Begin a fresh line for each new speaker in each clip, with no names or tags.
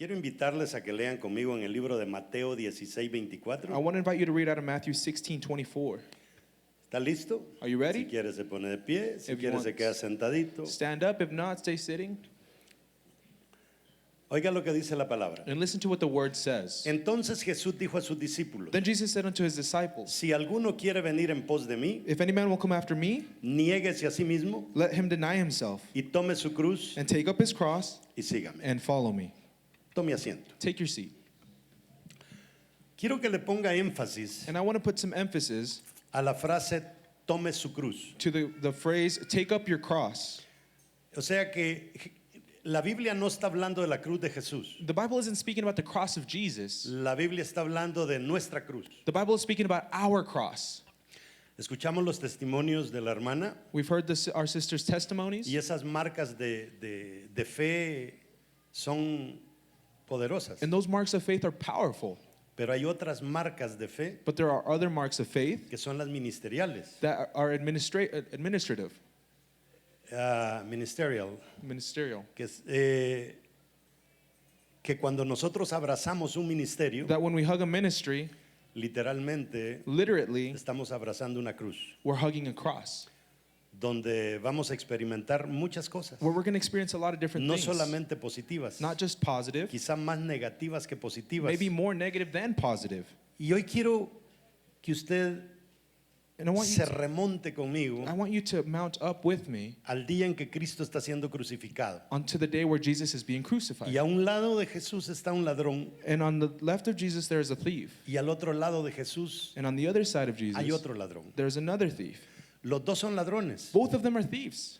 Quiero invitarles a que lean conmigo en el libro de Mateo 16:24.
I want to invite you to read out of Matthew 16:24.
¿Está listo?
Are you ready?
Si quiere se pone de pie, si
If you
quiere
want-
se queda sentadito.
Stand up. If not, stay sitting.
Oiga lo que dice la palabra.
And listen to what the word says.
Entonces Jesús dijo a sus discípulos:
Then Jesus said unto his disciples,
Si alguno quiere venir en pos de mí,
if any man will come after me,
niéguese a sí mismo
let him deny himself
y tome su cruz
and take up his cross
y sígame.
and follow me.
Tome asiento.
Take your seat.
Quiero que le ponga énfasis
And I want to put some emphasis
a la frase tome su cruz.
to the phrase, take up your cross.
O sea que la Biblia no está hablando de la cruz de Jesús.
The Bible isn't speaking about the cross of Jesus.
La Biblia está hablando de nuestra cruz.
The Bible is speaking about our cross.
Escuchamos los testimonios de la hermana
We've heard our sister's testimonies,
y esas marcas de fe son poderosas.
and those marks of faith are powerful.
Pero hay otras marcas de fe
But there are other marks of faith
que son las ministeriales.
that are administrative,
Ministerial.
ministerial.
Que cuando nosotros abrazamos un ministerio,
That when we hug a ministry,
literalmente
literally,
estamos abrazando una cruz,
we're hugging a cross,
donde vamos a experimentar muchas cosas,
where we're going to experience a lot of different
no
things,
solamente positivas,
not just positive,
quizá más negativas que positivas.
maybe more negative than positive.
Y hoy quiero que usted
And I want
se remonte conmigo
you to mount up with me
al día en que Cristo está siendo crucificado.
onto the day where Jesus is being crucified.
Y a un lado de Jesús está un ladrón,
And on the left of Jesus, there is a thief.
y al otro lado de Jesús
And on the other side of Jesus,
hay otro ladrón.
there's another thief.
Los dos son ladrones.
Both of them are thieves.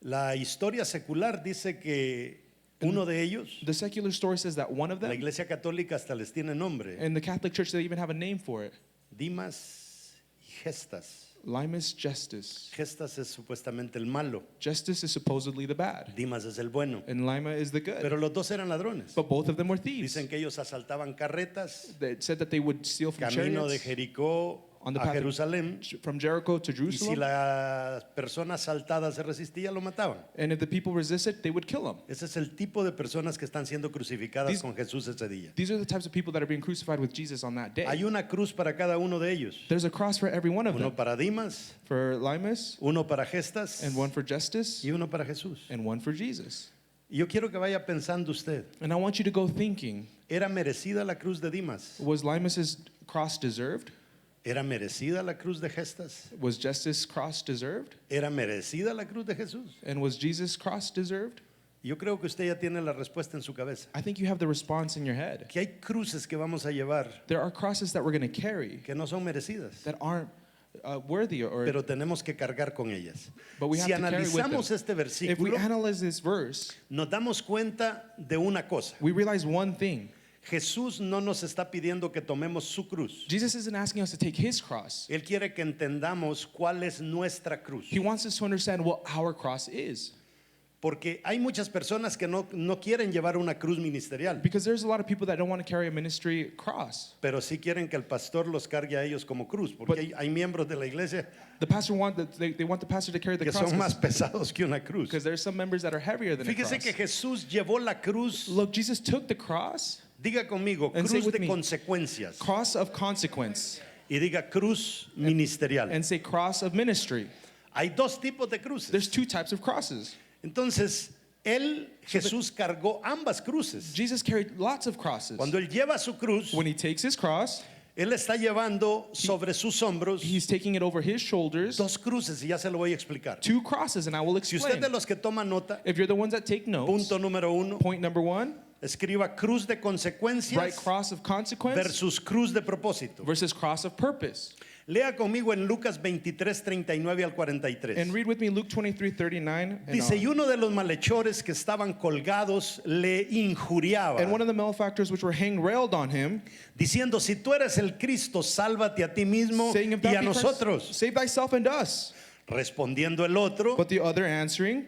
La historia secular dice que uno de ellos,
The secular story says that one of
la
them,
Iglesia Católica hasta les tiene nombre,
in the Catholic Church, they even have a name for it,
Dimas y Gestas.
Limus Justus.
Gestas es supuestamente el malo,
Justus is supposedly the bad,
Dimas es el bueno.
and Lima is the good.
Pero los dos eran ladrones.
But both of them were thieves.
Dicen que ellos asaltaban carretas,
They said that they would steal from
camino de
chariots
Jericó
on the
a
path of-
Jerusalén,
from Jericho to
y si
Jerusalem.
la persona asaltada se resistía, lo mataban.
And if the people resisted, they would kill them.
Ese es el tipo de personas que están siendo crucificadas
These-
con Jesús ese día.
These are the types of people that are being crucified with Jesus on that day.
Hay una cruz para cada uno de ellos.
There's a cross for every one of
Uno
them.
para Dimas,
For Limus,
uno para Gestas
and one for Justus,
y uno para Jesús.
and one for Jesus.
Y yo quiero que vaya pensando usted,
And I want you to go thinking,
¿era merecida la cruz de Dimas?
was Limus's cross deserved?
¿Era merecida la cruz de Gestas?
Was Justus' cross deserved?
¿Era merecida la cruz de Jesús?
And was Jesus' cross deserved?
Yo creo que usted ya tiene la respuesta en su cabeza.
I think you have the response in your head.
Que hay cruces que vamos a llevar
There are crosses that we're going to carry
que no son merecidas,
that aren't worthy, or
pero tenemos que cargar con ellas.
but we have
Si
to carry with them.
analizamos este
If we
versículo,
analyze this verse,
nos damos cuenta de una cosa.
we realize one thing.
Jesús no nos está pidiendo que tomemos su cruz.
Jesus isn't asking us to take his cross.
Él quiere que entendamos cuál es nuestra cruz.
He wants us to understand what our cross is.
Porque hay muchas personas que no quieren llevar una cruz ministerial,
Because there's a lot of people that don't want to carry a ministry cross.
pero sí quieren que el pastor los cargue a ellos como cruz. Porque
But-
hay miembros de la iglesia
The pastor they want the pastor to carry the
que
cross
son más pesados que una cruz.
because there's some members that are heavier than a
Fíjese
cross.
que Jesús llevó la cruz,
Look, Jesus took the cross,
diga conmigo,
And say
cruz
with
de
me,
consecuencias.
cross of consequence,
Y diga cruz ministerial.
and say cross of ministry.
Hay dos tipos de cruces.
There's two types of crosses.
Entonces, Jesús cargó ambas cruces.
Jesus carried lots of crosses.
Cuando él lleva su cruz,
When he takes his cross,
él está llevando sobre sus hombros
he's taking it over his shoulders,
dos cruces, y ya se lo voy a explicar.
two crosses, and I will
Si usted
explain.
de los que toma nota,
If you're the ones that take notes,
punto número uno,
point number one,
escriba cruz de
write
consecuencias
cross of consequence
versus cruz de propósito.
versus cross of purpose.
Lea conmigo en Lucas 23, 39 al 43.
And read with me Luke 23:39.
Dice, y uno de los malhechores que estaban colgados le injuriaba,
And one of the malefactors which were hanged railed on him,
diciendo, si tú eres el Cristo, sálvate a ti mismo
saying, if
y
thou
a
be Christ,
nosotros.
save thyself and us.
Respondiendo el otro,
But the other answering,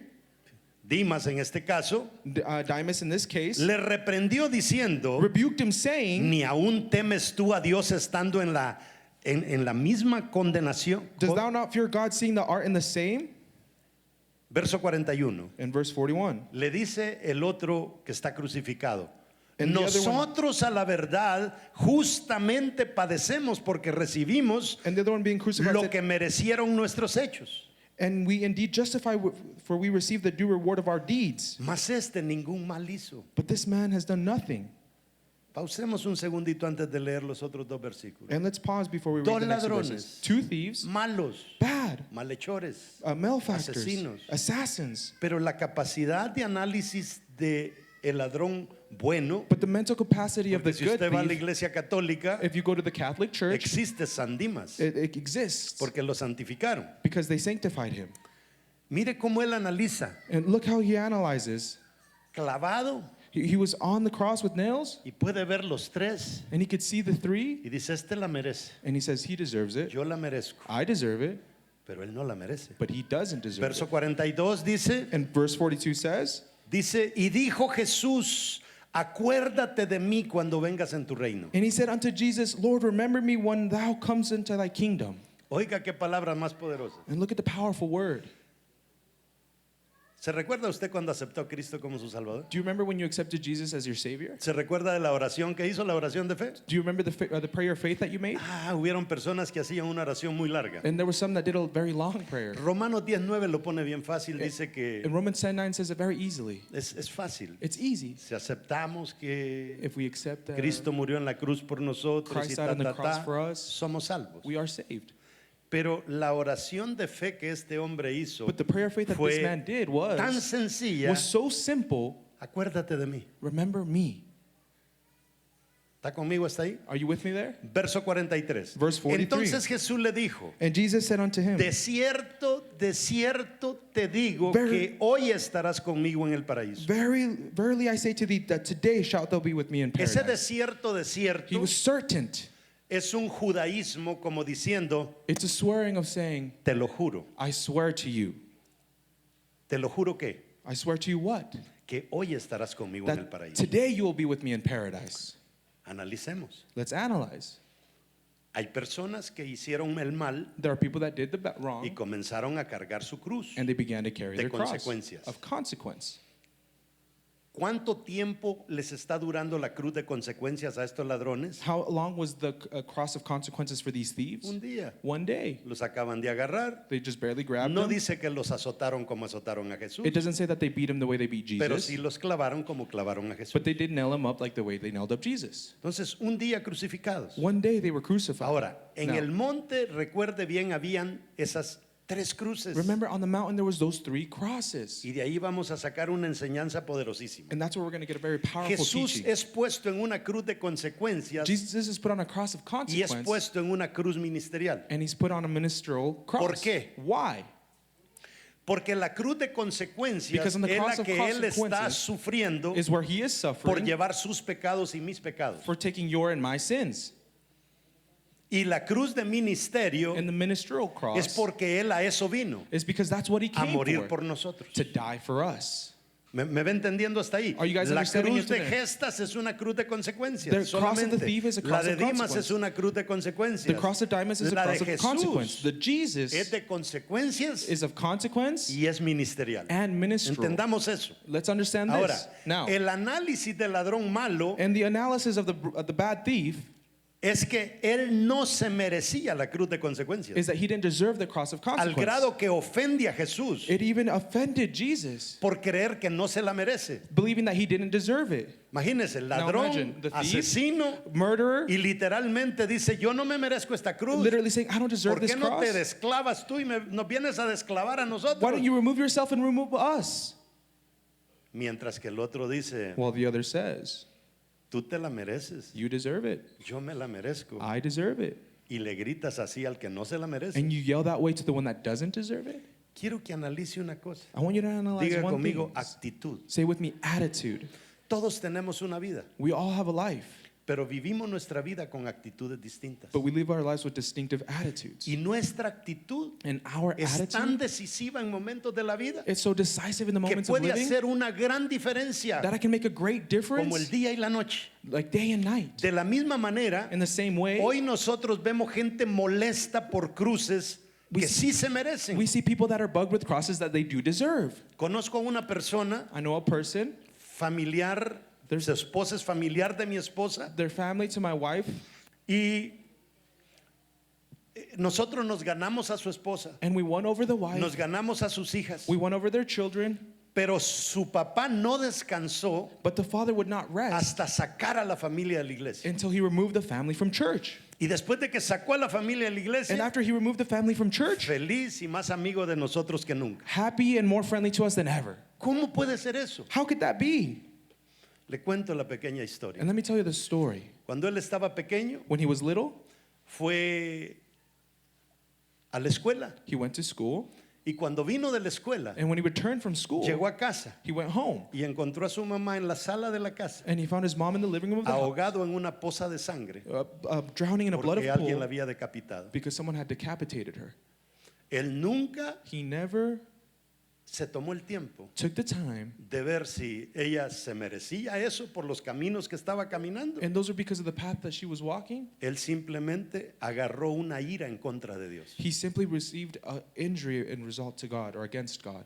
Dimas en este caso,
Dimas in this case,
le reprendió diciendo,
rebuked him, saying,
ni aún temes tú a Dios estando en la misma condenación.
dost thou not fear God, seeing thou art in the same?
Verso 41.
In verse 41.
Le dice el otro que está crucificado,
And the other one,
Nosotros a la verdad justamente padecemos porque recibimos
and the other one being crucified
lo
said,
que merecieron nuestros hechos.
and we indeed justify, for we receive the due reward of our deeds.
Mas este ningún mal hizo.
But this man has done nothing.
Pausemos un segundito antes de leer los otros dos versículos.
And let's pause before we read
Dos
the next two
ladrones.
verses. Two thieves,
Malos,
bad,
malhechores,
malefactors,
asesinos.
assassins.
Pero la capacidad de análisis de el ladrón bueno,
But the mental capacity of the
porque si
good
usted va a la
thief,
iglesia católica,
if you go to the Catholic Church,
existe San Dimas,
it exists
porque lo santificaron.
because they sanctified him.
Mire cómo él analiza,
And look how he analyzes.
clavado,
He was on the cross with nails,
y puede ver los tres,
and he could see the three,
y dice, este la merece,
and he says, he deserves it.
yo la merezco,
I deserve it,
pero él no la merece.
but he doesn't deserve
Verso
it.
42 dice,
And verse 42 says,
y dijo Jesús, acuérdate de mí cuando vengas en tu reino.
and he said unto Jesus, Lord, remember me when thou comes into thy kingdom.
Oiga qué palabra más poderosa.
And look at the powerful word.
¿Se recuerda usted cuando aceptó a Cristo como su Salvador?
Do you remember when you accepted Jesus as your Savior?
¿Se recuerda de la oración que hizo, la oración de fe?
Do you remember the prayer of faith that you made?
Hubieron personas que hacían una oración muy larga.
And there were some that did a very long prayer.
Romanos 10:9 lo pone bien fácil, dice que
And Romans 10:9 says it very easily.
es fácil.
It's easy
Si aceptamos que
if we accept that
Cristo murió en la cruz por nosotros y
Christ died on the cross for us,
somos salvos.
we are saved.
Pero la oración de fe que este hombre hizo
But the prayer of faith that this
fue
man did
tan
was
sencilla.
so simple.
Acuérdate de mí.
Remember me.
¿Está conmigo hasta ahí?
Are you with me there?
Verso 43.
Verse 43.
Entonces Jesús le dijo,
And Jesus said unto him,
de cierto te digo que hoy estarás conmigo en el paraíso.
Verily I say to thee that today shalt thou be with me in
Ese
paradise. He was certain.
es un judaísmo como diciendo,
It's a swearing of saying,
te lo juro.
I swear to you.
¿Te lo juro qué?
I swear to you what?
Que hoy estarás conmigo en el
That
paraíso.
today you will be with me in paradise.
Analicemos.
Let's analyze.
Hay personas que hicieron el mal
There are people that did the
y
wrong
comenzaron a cargar su cruz.
and they began to carry
de
their cross
consecuencias.
of consequence.
¿Cuánto tiempo les está durando la cruz de consecuencias a estos ladrones?
How long was the cross of consequences for these thieves?
Un día.
One day.
Los acaban de agarrar.
They just barely grabbed
No
them.
dice que los azotaron como azotaron a Jesús,
It doesn't say that they beat him the way they beat
pero
Jesus,
sí los clavaron como clavaron a Jesús.
but they did nail him up like the way they nailed up Jesus.
Entonces, un día crucificados.
One day they were crucified.
Ahora, en
Now,
el monte, recuerde bien, habían esas tres cruces.
remember on the mountain there was those three crosses.
Y de ahí vamos a sacar una enseñanza poderosísima.
And that's where we're going to get a very powerful
Jesús
teaching.
es puesto en una cruz de consecuencias
Jesus is put on a cross of
y es
consequence,
puesto en una cruz ministerial.
and he's put on a ministerial cross.
¿Por qué?
Why?
Porque la cruz de consecuencias
Because on the
es
cross
la
of
que él está
consequences
sufriendo
Is where he is
por
suffering
llevar sus pecados y mis pecados.
for taking your and my sins.
Y la cruz de ministerio
And the ministerial
es
cross
porque él a eso vino,
is because that's what he
a
came
morir
for,
por nosotros.
to die for us.
¿Me va entendiendo hasta ahí?
Are you guys
La
understanding
cruz
it
de
today?
Gestas es una cruz de consecuencias.
The cross of the
solamente.
thief is a
La
cross
de
of
Dimas
consequence.
es una cruz de consecuencias.
The cross of Dimas is a
La de
cross of
Jesús
consequence. The
es
Jesus
de consecuencias
is of consequence
y es ministerial.
and ministerial.
Entendamos eso.
Let's understand this.
Ahora,
Now,
el análisis del ladrón malo
and the analysis of the bad thief
es que él no se merecía la cruz de consecuencias.
is that he didn't deserve the cross of
Al
consequence.
grado que ofende a Jesús
It even offended Jesus,
por creer que no se la merece.
believing that he didn't deserve it.
Imagínese, el
Now
ladrón,
imagine, the thief,
asesino,
Murderer,
y literalmente dice, yo no me merezco esta cruz.
literally saying, I don't deserve
¿Por
this
qué no te
cross.
desclavas tú y nos vienes a desclavar a nosotros?
Why don't you remove yourself and remove us?
Mientras que el otro dice,
Well, the other says,
tú te la mereces,
you deserve it.
yo me la merezco.
I deserve it.
Y le gritas así al que no se la merece.
And you yell that way to the one that doesn't deserve it?
Quiero que analice una cosa.
I want you to analyze
Diga
one
conmigo,
thing.
actitud.
Say with me, attitude.
Todos tenemos una vida,
We all have a life,
pero vivimos nuestra vida con actitudes distintas.
but we live our lives with distinctive attitudes.
Y nuestra actitud
And our
es tan
attitude,
decisiva en momentos de la vida
it's so decisive in the
que
moments of
puede
living
hacer una gran diferencia,
that I can make a great
como el
difference,
día y la noche.
like day and night.
De la misma manera,
In the same way,
hoy nosotros vemos gente molesta por cruces
We
que
see-
sí se merecen.
we see people that are bugged with crosses that they do deserve.
Conozco a una persona
I know a person
familiar
There's-
Su esposa es familiar de mi esposa.
They're family to my wife,
Y nosotros nos ganamos a su esposa.
and we won over the wife.
Nos ganamos a sus hijas.
We won over their children,
Pero su papá no descansó
but the father would not rest
hasta sacar a la familia de la iglesia.
until he removed the family from church.
Y después de que sacó a la familia de la
And
iglesia,
after he removed the family from church,
feliz y más amigo de nosotros que nunca.
happy and more friendly to us than ever.
¿Cómo puede ser eso?
How could that be?
Le cuento la pequeña historia.
And let me tell you the story.
Cuando él estaba pequeño,
When he was little,
fue a la escuela.
he went to school,
Y cuando vino de la escuela,
and when he returned from school,
llegó a casa
he went home,
y encontró a su mamá en la sala de la casa,
and he found his mom in the living room of the house,
ahogado en una poza de sangre,
drowning in a blood
porque
of
alguien la
pool
había decapitado.
because someone had decapitated her.
Él nunca
He never
se tomó el tiempo
took the time,
de ver si ella se merecía eso por los caminos que estaba caminando.
and those are because of the path that she was walking.
Él simplemente agarró una ira en contra de Dios.
He simply received an injury in result to God or against God.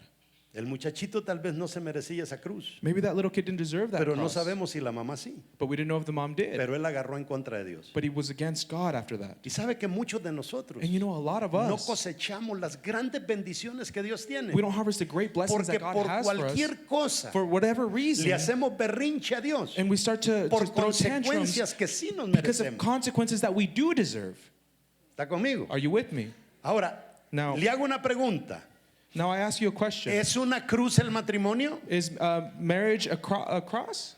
El muchachito tal vez no se merecía esa cruz,
Maybe that little kid didn't deserve that
pero no
cross,
sabemos si la mamá sí.
but we didn't know if the mom did.
Pero él agarró en contra de Dios.
But he was against God after that.
Y sabe que muchos de nosotros
And you know, a lot of
no
us,
cosechamos las grandes bendiciones que Dios tiene.
we don't harvest the great blessings
Porque
that God
por
has for us
cualquier cosa
for whatever reason,
le hacemos berrinche a Dios
and we start to
por
throw tantrums
consecuencias que sí nos
because of
merecemos.
consequences that we do deserve.
¿Está conmigo?
Are you with me?
Ahora,
Now-
le hago una pregunta.
Now I ask you a question.
¿Es una cruz el matrimonio?
Is marriage a cross?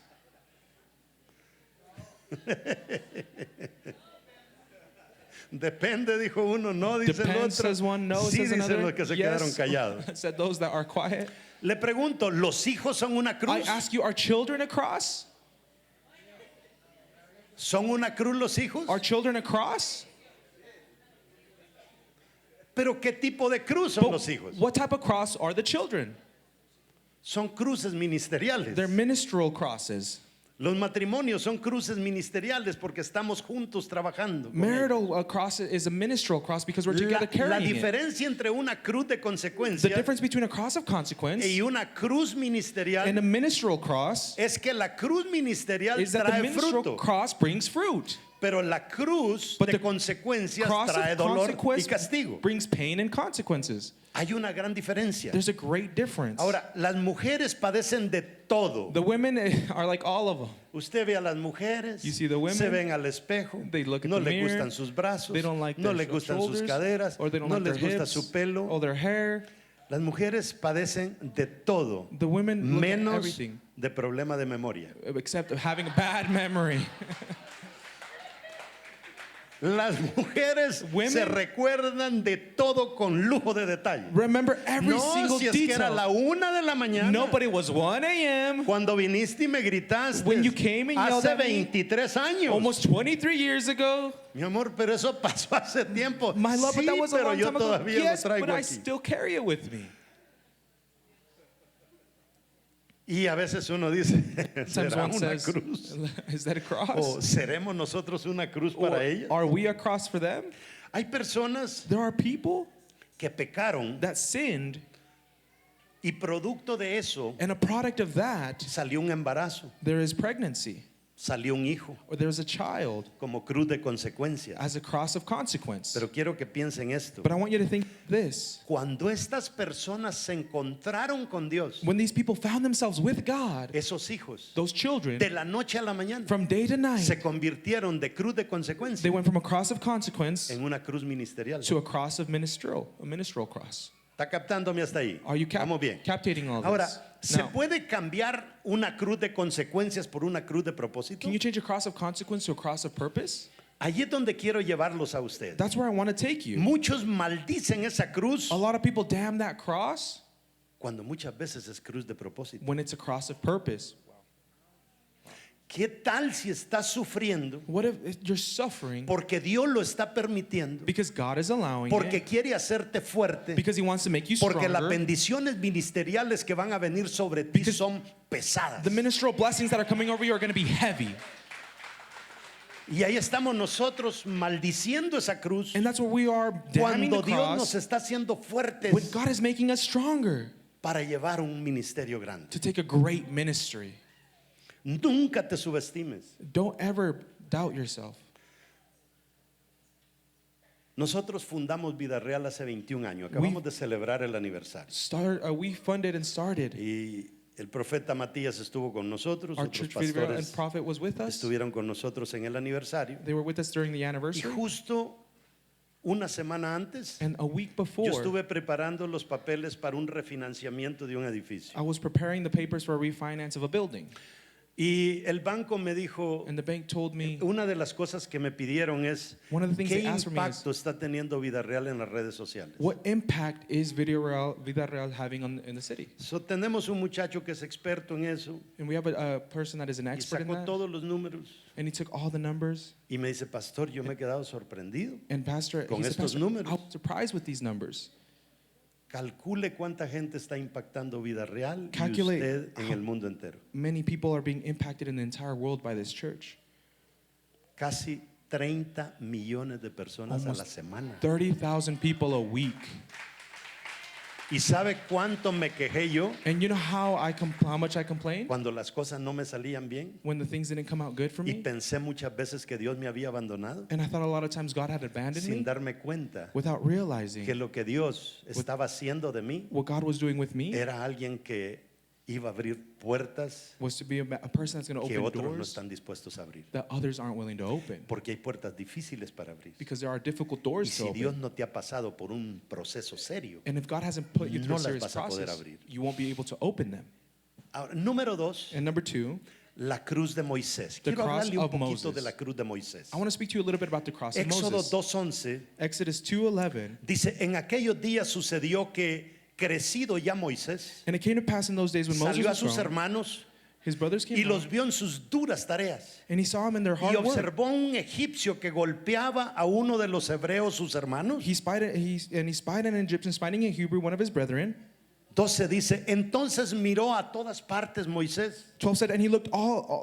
Depende, dijo uno, no, dice el
Depends,
otro.
says one, no,
Sí,
says
dicen
another.
los que se quedaron
Yes,
callados.
said those that are quiet.
Le pregunto, ¿los hijos son una
I
cruz?
ask you, are children a cross?
¿Son una cruz los hijos?
Are children a cross?
¿Pero qué tipo de cruz son
But
los hijos?
what type of cross are the children?
Son cruces ministeriales.
They're ministerial crosses.
Los matrimonios son cruces ministeriales porque estamos juntos trabajando. con ellos.
Marital cross is a ministerial cross because we're together
La
carrying it.
diferencia entre una cruz de
The
consecuencia
difference between a cross of consequence
y una cruz ministerial
and a ministerial cross
es que la cruz ministerial
is that the
trae
ministerial
fruto,
cross brings fruit.
pero la cruz
But
de
the
consecuencias
Cross
trae
of
dolor y
consequence
castigo.
brings pain and consequences.
Hay una gran diferencia.
There's a great difference.
Ahora, las mujeres padecen de todo.
The women are like all of them.
Usted ve a las mujeres,
You see the women,
se ven al espejo,
they look at
no
the
le
mirror,
gustan sus brazos,
They don't like
no
their
le gustan sus
shoulders,
caderas,
or they don't
no
like
les
their
gusta
hips,
su pelo.
or their hair.
Las mujeres padecen de todo,
The women look at
menos
everything
de problema de memoria.
except having a bad memory.
Las mujeres
Women-
se recuerdan de todo con lujo de detalle.
Remember every
No,
single
si es que era
detail.
la 1 de la mañana.
No, but it was 1 a.m.
Cuando viniste y me gritaste
When you came and yelled
hace
at me,
23 años.
almost 23 years ago.
Mi amor, pero eso pasó hace tiempo.
My love,
Sí,
but that was a
pero
long
yo
time ago.
todavía
Yes,
lo traigo
but I
aquí.
still carry it with me.
Y a veces uno dice,
Sometimes
¿será
one
una
says,
cruz?
is that a
¿O
cross?
seremos nosotros una cruz
Or
para ellas?
are we a cross for them?
Hay personas
There are people
que pecaron
that sinned,
y producto de eso
and a product of that,
salió un embarazo,
there is pregnancy,
salió un hijo
or there's a child
como cruz de consecuencia.
as a cross of consequence.
Pero quiero que piensen esto.
But I want you to think this.
Cuando estas personas se encontraron con Dios,
When these people found themselves with God,
esos hijos
those children,
de la noche a la mañana
from day to night,
se convirtieron de cruz de
they
consecuencia
went from a cross of consequence
en una cruz ministerial.
to a cross of ministerial, a ministerial cross.
¿Está captándome hasta ahí?
Are you
Vamos bien.
captating all
Ahora,
this?
¿se
Now,
puede cambiar una cruz de consecuencias por una cruz de propósito?
can you change a cross of consequence to a cross of purpose?
Allí es donde quiero llevarlos a ustedes.
That's where I want to take you.
Muchos maldicen esa cruz
A lot of people damn that cross
cuando muchas veces es cruz de propósito.
when it's a cross of purpose.
¿Qué tal si estás sufriendo
What if you're suffering
porque Dios lo está permitiendo?
because God is allowing
Porque
it,
quiere hacerte fuerte.
because He wants to make you
Porque las
stronger?
bendiciones ministeriales que van a venir sobre ti
Because
son pesadas.
The ministerial blessings that are coming over you are going to be heavy.
Y ahí estamos nosotros maldiciendo esa cruz
And that's where we are damning
cuando
the
Dios nos
cross
está haciendo fuertes
when God is making us stronger
para llevar un ministerio grande.
to take a great ministry.
Nunca te subestimes.
Don't ever doubt yourself.
Nosotros fundamos Vida Real hace 21 años. Acabamos de celebrar el aniversario.
We funded and started.
Y el profeta Matías estuvo con nosotros.
Our
Otros
church video and
pastores
prophet was with us.
estuvieron con nosotros en el aniversario.
They were with us during the
Y
anniversary.
justo una semana antes,
And a week
yo
before,
estuve preparando los papeles para un refinanciamiento de un edificio.
I was preparing the papers for a refinance of a building.
Y el banco me dijo,
And the bank told me,
una de las cosas que me pidieron es,
one of the things
¿qué
they asked for me is,
impacto está teniendo Vida Real en las redes sociales?
what impact is Vida Real having in the city?
So, tenemos un muchacho que es experto en eso
And we have a person that is an
y
expert in
sacó
that.
todos los números
And he took all the numbers.
y me dice, pastor, yo me he quedado sorprendido.
And Pastor,
Con
he said,
estos
Pastor,
números.
I was surprised with these numbers.
Calcule cuánta gente está impactando Vida Real y
Calculate
usted en el mundo entero.
Many people are being impacted in the entire world by this church.
Casi 30 millones de personas a la
Almost
semana.
30,000 people a week.
¿Y sabe cuánto me quejé yo
And you know how much I complained
cuando las cosas no me salían bien?
when the things didn't come out good for
Y
me?
pensé muchas veces que Dios me había abandonado
And I thought a lot of times God had abandoned
sin
me
darme cuenta
without
que
realizing
lo que Dios estaba haciendo de mí
what God was doing with me
era alguien que iba a abrir puertas
was to be a person that's going to
que
open
otros no
doors
están dispuestos a abrir.
that others aren't willing to open.
Porque hay puertas difíciles para abrir.
Because there are difficult
Y
doors to
si Dios
open.
no te ha pasado por un proceso serio.
And if God hasn't put you through
no
a
las
serious
vas a poder
process,
abrir.
you won't be able to open them.
Ahora, número 2,
And number 2,
la cruz de Moisés.
The
Quiero
cross
hablarle un
of
poquito
Moses.
de la cruz de Moisés.
I want to speak to you a little bit about the cross of
Éxodo
Moses.
2:11
Exodus 2:11.
dice, en aquellos días sucedió que crecido ya Moisés
And it came to pass in those days when Moses
salió a
was
sus
grown,
hermanos
his brothers came
y
out,
los vio en sus duras tareas.
and he saw him in their
Y
hard work.
observó un egipcio que golpeaba a uno de los hebreos, sus hermanos.
He spied an Egyptian spiting a Hebrew, one of his brethren.
12 dice, entonces miró a todas partes Moisés
12 said, and he looked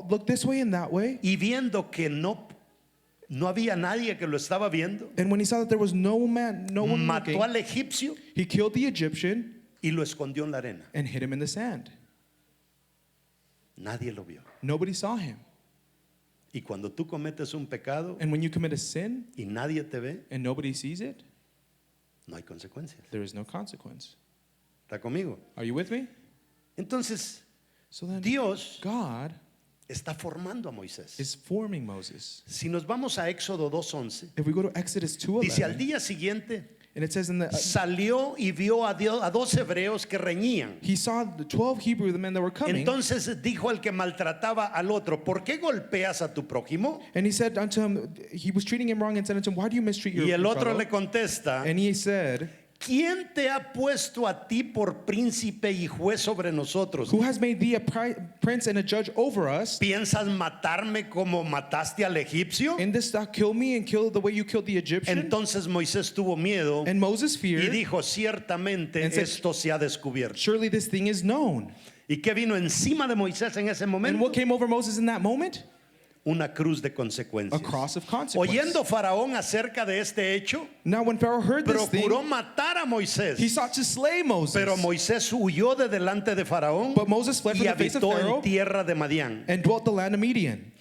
looked this way and that way.
y viendo que no había nadie que lo estaba viendo,
And when he saw that there was no one
mató
looking,
al egipcio
he killed the Egyptian
y lo escondió en la arena.
and hid him in the sand.
Nadie lo vio.
Nobody saw him.
Y cuando tú cometes un pecado
And when you commit a sin
y nadie te ve,
and nobody sees it,
no hay consecuencias.
there is no consequence.
¿Está conmigo?
Are you with me?
Entonces,
So then
Dios
God
está formando a Moisés.
is forming Moses.
Si nos vamos a Éxodo 2:11,
If we go to Exodus
dice, al
2:11,
día siguiente
and it says in the
salió y vio a dos hebreos que reñían.
he saw the 12 Hebrew the men that were coming,
Entonces dijo al que maltrataba al otro, ¿por qué golpeas a tu prójimo?
and he said unto him, he was treating him wrong and said unto him, why do you mistreat
Y
your
el otro
fellow?
le contesta,
And he said,
¿quién te ha puesto a ti por príncipe y juez sobre nosotros?
who has made thee a prince and a judge over us?
¿Piensas matarme como mataste al egipcio?
And this thou kill me and kill the way you killed the Egyptian?
Entonces Moisés tuvo miedo
And Moses
y
feared,
dijo, ciertamente
and said,
esto se ha descubierto.
surely this thing is known.
¿Y qué vino encima de Moisés en ese
And
momento?
what came over Moses in that moment?
Una cruz de
A
consecuencias.
cross of consequence.
Oyendo Faraón acerca de este hecho,
Now when Pharaoh heard this thing,
procuró matar a Moisés.
he sought to slay Moses.
Pero Moisés huyó de delante de Faraón
But Moses fled
y
from the face of
habitó
Pharaoh
en tierra de Madián.
and dwelt the land of Midian.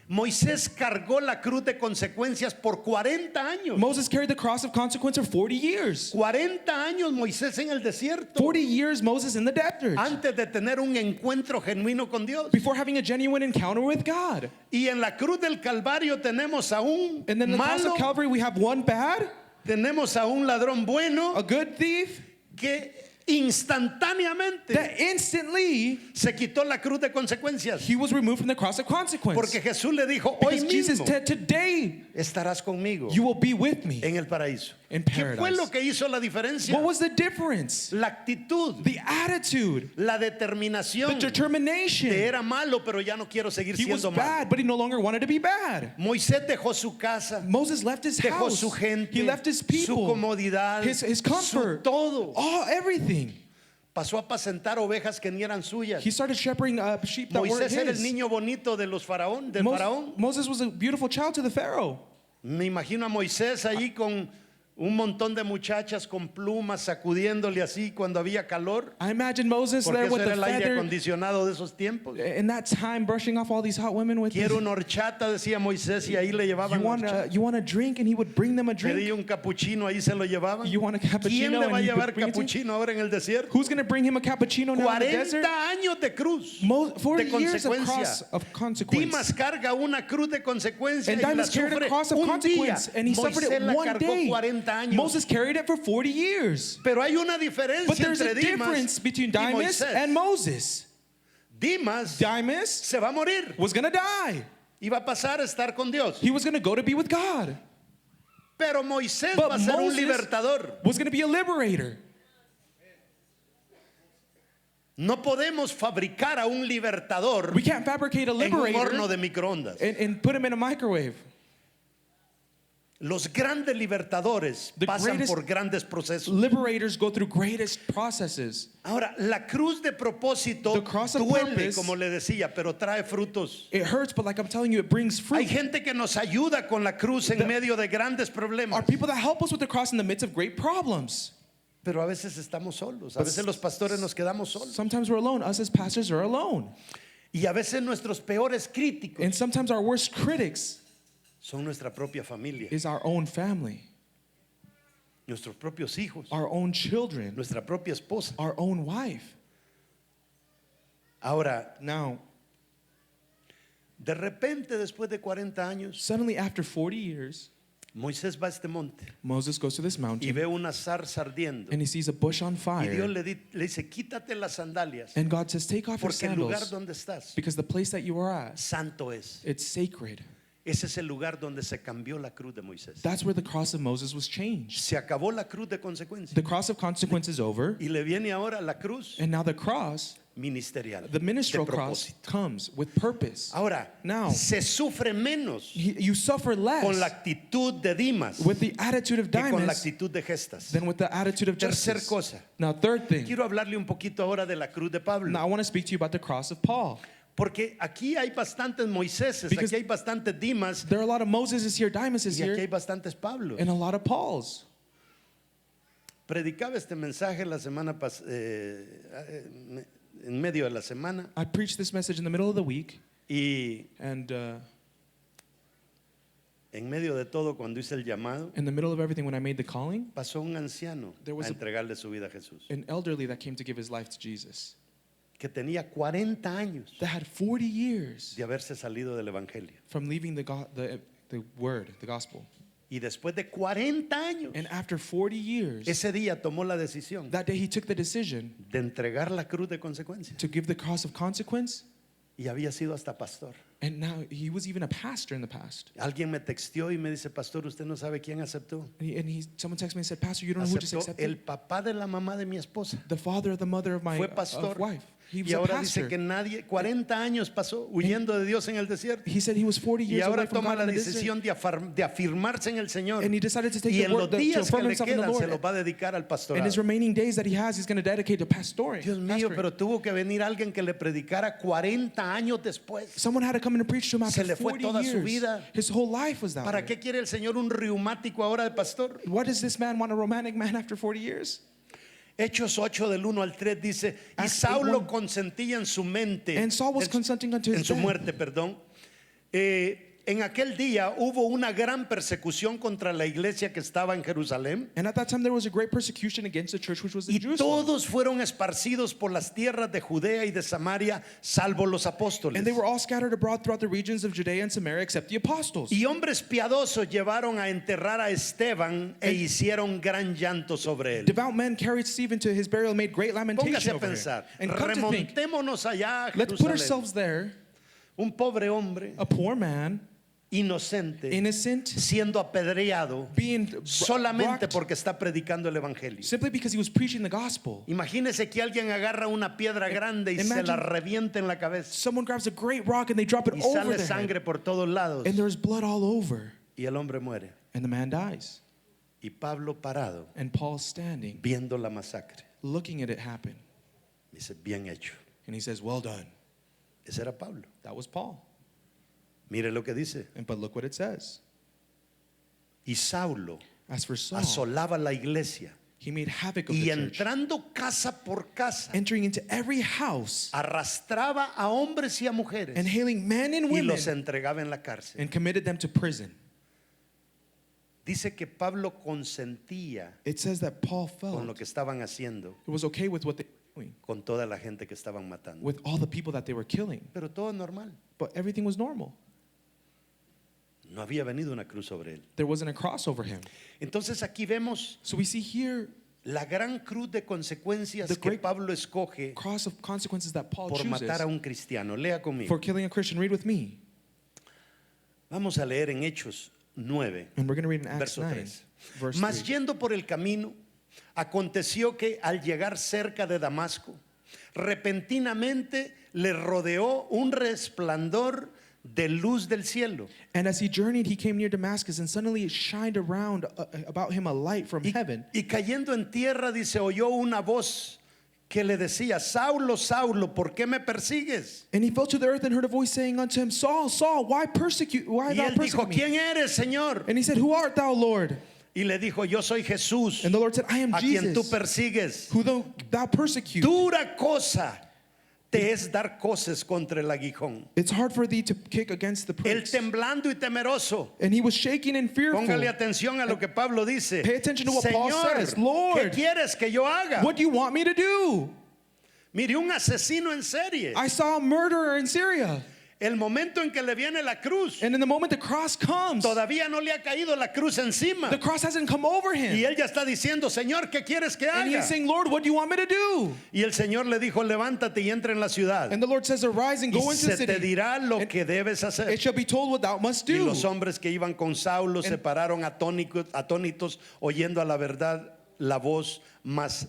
Moisés cargó la cruz de consecuencias por 40 años.
Moses carried the cross of consequence for 40 years.
40 años Moisés en el desierto
40 years Moses in the desert
antes de tener un encuentro genuino con Dios.
before having a genuine encounter with God.
Y en la cruz del Calvario tenemos a un
And then the cross
malo,
of Calvary, we have one bad,
tenemos a un ladrón bueno
a good thief,
que instantáneamente
that instantly
se quitó la cruz de consecuencias.
he was removed from the cross of consequence.
Porque Jesús le dijo, hoy
Because Jesus
mismo
said, today
estarás conmigo
you will be with me
en el paraíso.
in
¿Qué fue
paradise.
lo que hizo la diferencia?
What was the difference?
La actitud,
The attitude,
la
the
determinación
determination.
de era malo, pero ya no quiero seguir
He was
siendo malo.
bad, but he no longer wanted to be bad.
Moisés dejó su casa,
Moses left his
dejó
house.
su gente,
He left his
su
people,
comodidad,
his
su
comfort,
todo.
everything.
Pasó a apacentar ovejas que ni eran suyas.
He started shepherding sheep that weren't
Moisés era el
his.
niño bonito de los faraón, del faraón.
Moses was a beautiful child to the Pharaoh.
Me imagino a Moisés ahí con Un montón de muchachas con plumas sacudiéndole así cuando había calor,
I imagine Moses
porque
there
eso
with
era
the
el aire
feather
acondicionado de esos tiempos.
in that time, brushing off all these hot women with
Quiero
this.
una horchata, decía Moisés, y ahí le llevaban horchata.
You want a drink, and he would bring them a drink.
Pedí un capuchino, ahí se lo llevaban.
You want a cappuccino,
¿Quién le va a
and he would
llevar
bring it to you?
capuchino ahora en el desierto?
Who's going to bring him a cappuccino now in the
40
desert?
años de cruz,
40
de
years of
consecuencia.
cross of consequence.
Dimas carga una cruz de consecuencia
And
y la
Dimas carried a
sufre
cross of
un día.
consequence, and he suffered
Moisés
it
la
one
cargó
day.
40 años.
Moses carried it for 40 years.
Pero hay una
But
diferencia
there's a
entre Dimas
difference between
y
Dimas
Moisés.
and Moses.
Dimas
Dimas
se va a morir
was going to die.
y va a pasar a estar con Dios.
He was going to go to be with God.
Pero Moisés
But
va a ser un
Moses
libertador.
was going to be a liberator.
No podemos fabricar a un libertador
We can't fabricate a
en un horno
liberator
de microondas.
and put him in a microwave.
Los grandes libertadores
The
pasan
greatest-
por grandes procesos.
Liberators go through greatest processes.
Ahora, la cruz de propósito
The cross of
duele,
purpose-
como le decía, pero trae frutos.
It hurts, but like I'm telling you, it brings
Hay
fruit.
gente que nos ayuda con la cruz en medio de grandes
Are
problemas,
people that help us with the cross in the midst of great problems.
pero a veces estamos solos. A veces los pastores nos quedamos solos.
Sometimes we're alone. Us as pastors are alone.
Y a veces nuestros peores críticos
And sometimes our worst critics
son nuestra propia familia,
is our own family,
nuestros propios hijos,
our own children,
nuestra propia esposa.
our own wife.
Ahora,
Now,
de repente, después de 40 años,
suddenly after 40 years,
Moisés va a este monte
Moses goes to this
y
mountain
ve una zarza ardiendo.
and he sees a bush on
Y Dios
fire.
le dice, quítate las sandalias,
And God says, take off your
porque el lugar
sandals
donde estás,
because the place that you are at,
santo es.
it's sacred.
Ese es el lugar donde se cambió la cruz de Moisés.
That's where the cross of Moses was changed.
Se acabó la cruz de consecuencia.
The cross of consequence is over,
Y le viene ahora la cruz
and now the cross,
ministerial,
the
de
ministerial cross,
propósito.
comes with purpose.
Ahora,
Now-
se sufre menos
You suffer
con la
less
actitud de Dimas
with the attitude of
que con la
Dimas
actitud de Gestas.
than with the attitude of
Tercer
justice.
cosa,
Now, third thing.
quiero hablarle un poquito ahora de la cruz de Pablo.
Now, I want to speak to you about the cross of Paul.
Porque aquí hay bastantes Moiséses,
Because
aquí hay bastantes Dimas
There are a lot of Moses here, Dimas is
y aquí hay
here,
bastantes Pablos.
and a lot of Pauls.
Predicaba este mensaje la semana en medio de la semana
I preached this message in the middle of the week,
y
and
en medio de todo cuando hice el llamado
in the middle of everything, when I made the calling,
pasó un anciano
There was
a
a-
entregarle su vida a Jesús
an elderly that came to give his life to Jesus
que tenía 40 años
that had 40 years
de haberse salido del evangelio
from leaving the word, the gospel.
y después de 40 años
And after 40 years,
ese día tomó la decisión
that day he took the decision
de entregar la cruz de consecuencia
to give the cross of consequence,
y había sido hasta pastor.
and now he was even a pastor in the past.
Alguien me texteó y me dice, pastor, usted no sabe quién aceptó.
Someone texted me and said, Pastor, you don't know who just
Aceptó
accepted?
el papá de la mamá de mi esposa.
The father of the mother of my
Fue pastor
wife. He was
y
a
ahora dice
pastor.
que nadie, 40 años pasó huyendo de Dios en el desierto
He said he was 40
y
years away
ahora
from
toma
God
la
in the desert.
decisión de afirmarse en el Señor
And he decided to take
y
the
en los
word to
días que
affirm
le
himself in the
quedan se los
Lord.
va a dedicar al
And
pastorado.
his remaining days that he has, he's going to dedicate to pastoring.
Dios mío,
pastoring.
pero tuvo que venir alguien que le predicara 40 años después.
Someone had to come in and preach to him
Se
after
le fue
40
toda su
years.
vida.
His whole life was that
¿Para
way.
qué quiere el Señor un reumático ahora de pastor?
What does this man want, a romantic man after 40 years?
Hechos 8 del 1 al 3 dice, y
Acts
Saulo
8:1.
consentía en su mente,
And Saul was
en-
consenting unto
en
his
su
death.
muerte, perdón. En aquel día hubo una gran persecución contra la iglesia que estaba en Jerusalén
And at that time there was a great persecution against the church which was in
y
Jerusalem.
todos fueron esparcidos por las tierras de Judea y de Samaria, salvo los apóstoles.
And they were all scattered abroad throughout the regions of Judea and Samaria except the apostles.
Y hombres piadosos llevaron a enterrar a Esteban e hicieron gran llanto sobre él.
Devout men carried Stephen to his burial and made great
Póngase
lamentation
a
over him.
pensar,
And come to think,
remontémonos allá a
let's put
Jerusalén.
ourselves there,
Un pobre hombre
a poor man,
inocente
innocent,
siendo apedreado
being
solamente
rocked
porque está predicando el evangelio.
simply because he was preaching the gospel.
Imagínese que alguien agarra una piedra grande y se la
Imagine-
revienta en la cabeza
Someone grabs a great rock and they drop it
y
over
sale
their head,
sangre por todos lados
and there's blood all over,
y el hombre muere.
and the man dies.
Y Pablo parado
And Paul's standing,
viendo la masacre.
looking at it happen,
Dice, bien hecho.
and he says, well done.
Ese era Pablo.
That was Paul.
Mire lo que dice.
But look what it says.
Y Saulo
As for Saul,
asolaba la iglesia
he made havoc of
y
the church,
entrando casa por casa,
entering into every house
arrastraba a hombres y a mujeres
and hailing men and
y
women
los entregaba en la cárcel.
and committed them to prison.
Dice que Pablo consentía
It says that Paul
con lo
felt
que estaban haciendo
it was okay with what they were doing,
con toda la gente que estaban matando.
with all the people that they were killing,
Pero todo normal.
but everything was normal.
No había venido una cruz sobre él.
There wasn't a cross over him.
Entonces aquí vemos
So we see here
la gran cruz de consecuencias
The
que
great
Pablo escoge
cross of consequences that Paul
por matar
chooses
a un cristiano. Lea conmigo.
for killing a Christian. Read with me.
Vamos a leer en Hechos 9,
And we're going to read in Acts
verso
9,
3.
verse
Mas
3.
yendo por el camino, aconteció que al llegar cerca de Damasco, repentinamente le rodeó un resplandor de luz del cielo.
And as he journeyed, he came near Damascus, and suddenly it shined around about him a light from heaven.
Y cayendo en tierra, dice, oyó una voz que le decía, Saulo, Saulo, ¿por qué me persigues?
And he fell to the earth and heard a voice saying unto him, Saul, Saul, why
Y
thou
él dijo,
persecute me?
¿quién eres, Señor?
And he said, Who art thou, Lord?
Y le dijo, yo soy Jesús,
And the Lord said, I am
a quien tú
Jesus,
persigues.
who thou persecute.
Dura cosa te es dar coces contra el aguijón.
It's hard for thee to kick against the
Él
pricks.
temblando y temeroso.
And he was shaking and fearful.
Póngale atención a lo que Pablo dice.
Pay attention to what Paul
Señor,
says.
¿qué
Lord,
quieres que yo haga?
what do you want me to do?
Mire, un asesino en serie.
I saw a murderer in Syria.
El momento en que le viene la cruz,
And in the moment the cross comes,
todavía no le ha caído la cruz encima.
the cross hasn't come over
Y
him.
él ya está diciendo, Señor, ¿qué quieres que
And
haga?
he's saying, Lord, what do you want me to do?
Y el Señor le dijo, levántate y entra en la ciudad.
And the Lord says, arise and go
Y
into the
se te
city.
dirá lo
And
que debes hacer.
it shall be told what thou must
Y
do.
los hombres que iban con Saulo se pararon atónitos, oyendo a la verdad la voz, mas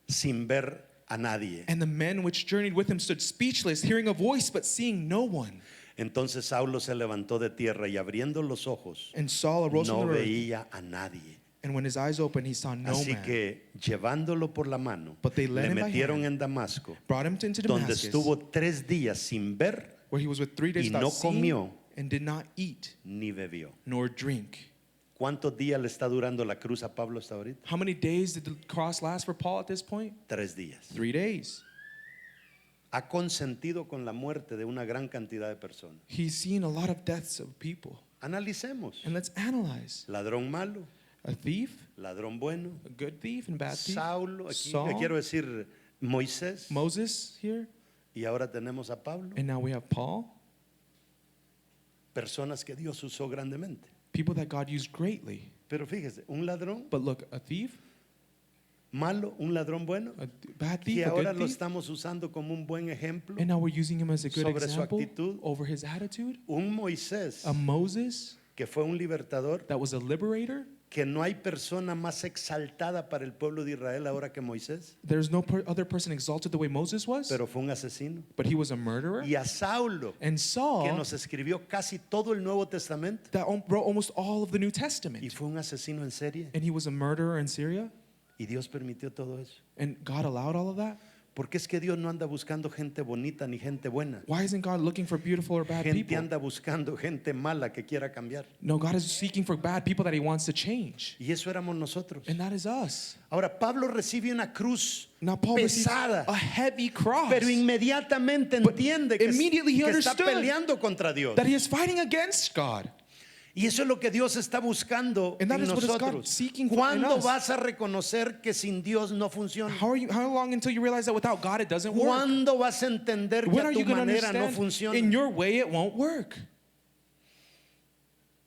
sin ver a nadie.
And the men which journeyed with him stood speechless, hearing a voice but seeing no one.
Entonces Saulo se levantó de tierra y abriendo los ojos
And Saul arose
no
from the earth.
veía a nadie.
And when his eyes opened, he saw no
Así
man.
que llevándolo por la mano,
But they led
le
him by
metieron
hand,
en Damasco,
brought him into
donde
Damascus,
estuvo 3 días sin ver
where he was with 3 days
y
without
no
seeing
comió
and did not eat
ni bebió.
nor drink.
¿Cuántos días le está durando la cruz a Pablo hasta ahorita?
How many days did the cross last for Paul at this point?
3 días.
3 days.
Ha consentido con la muerte de una gran cantidad de personas.
He's seen a lot of deaths of people.
Analicemos.
And let's analyze.
Ladrón malo,
A thief,
ladrón bueno,
a good thief and bad thief.
Saulo, aquí
Saul,
quiero decir Moisés,
Moses here.
y ahora tenemos a Pablo.
And now we have Paul.
Personas que Dios usó grandemente.
People that God used greatly.
Pero fíjese, un ladrón
But look, a thief,
malo, un ladrón bueno,
a bad
que
thief, a
ahora
good
lo
thief.
estamos usando como un buen ejemplo.
And now we're using him as a good
sobre su
example
actitud.
over his attitude.
Un Moisés
A Moses
que fue un libertador,
that was a liberator.
que no hay persona más exaltada para el pueblo de Israel ahora que Moisés,
There's no other person exalted the way Moses was,
pero fue un asesino.
but he was a murderer.
Y a Saulo,
And
que
Saul,
nos escribió casi todo el Nuevo Testamento,
that wrote almost all of the New
y
Testament.
fue un asesino en serie.
And he was a murderer in Syria.
Y Dios permitió todo eso.
And God allowed all of that.
Porque es que Dios no anda buscando gente bonita ni gente buena.
Why isn't God looking for beautiful or bad
Gente
people?
anda buscando gente mala que quiera cambiar.
No, God is seeking for bad people that he wants to change.
Y eso éramos nosotros.
And that is us.
Ahora, Pablo recibe una cruz
Now Paul receives
pesada,
a heavy cross
pero inmediatamente
But
entiende que,
immediately he
que está
understood
peleando contra Dios.
that he is fighting against God.
Y eso es lo que Dios está buscando
And that
en
is what is God
nosotros.
seeking for in
¿Cuándo
us?
vas a reconocer que sin Dios no funciona?
How long until you realize that without God it doesn't work?
¿Cuándo vas a entender que
When
a
are
tu
you going to
manera no
understand
funciona?
in your way it won't work?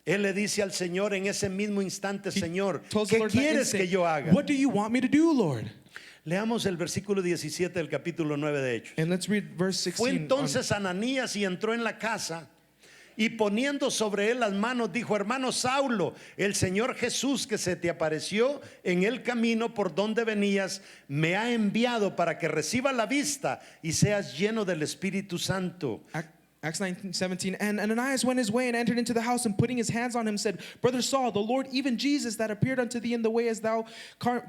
Él le dice al Señor en ese mismo instante, Señor,
Tells the
¿qué
Lord that
quieres que
instant,
yo haga?
What do you want me to do, Lord?
Leamos el versículo 17 del capítulo 9 de Hechos.
And let's read verse
Fue
16.
entonces Ananías y entró en la casa y poniendo sobre él las manos dijo: hermano Saulo, el Señor Jesús que se te apareció en el camino por donde venías me ha enviado para que reciba la vista y seas lleno del Espíritu Santo.
Acts 19:17, and Ananias went his way and entered into the house, and putting his hands on him said, Brother Saul, the Lord, even Jesus, that appeared unto thee in the way as thou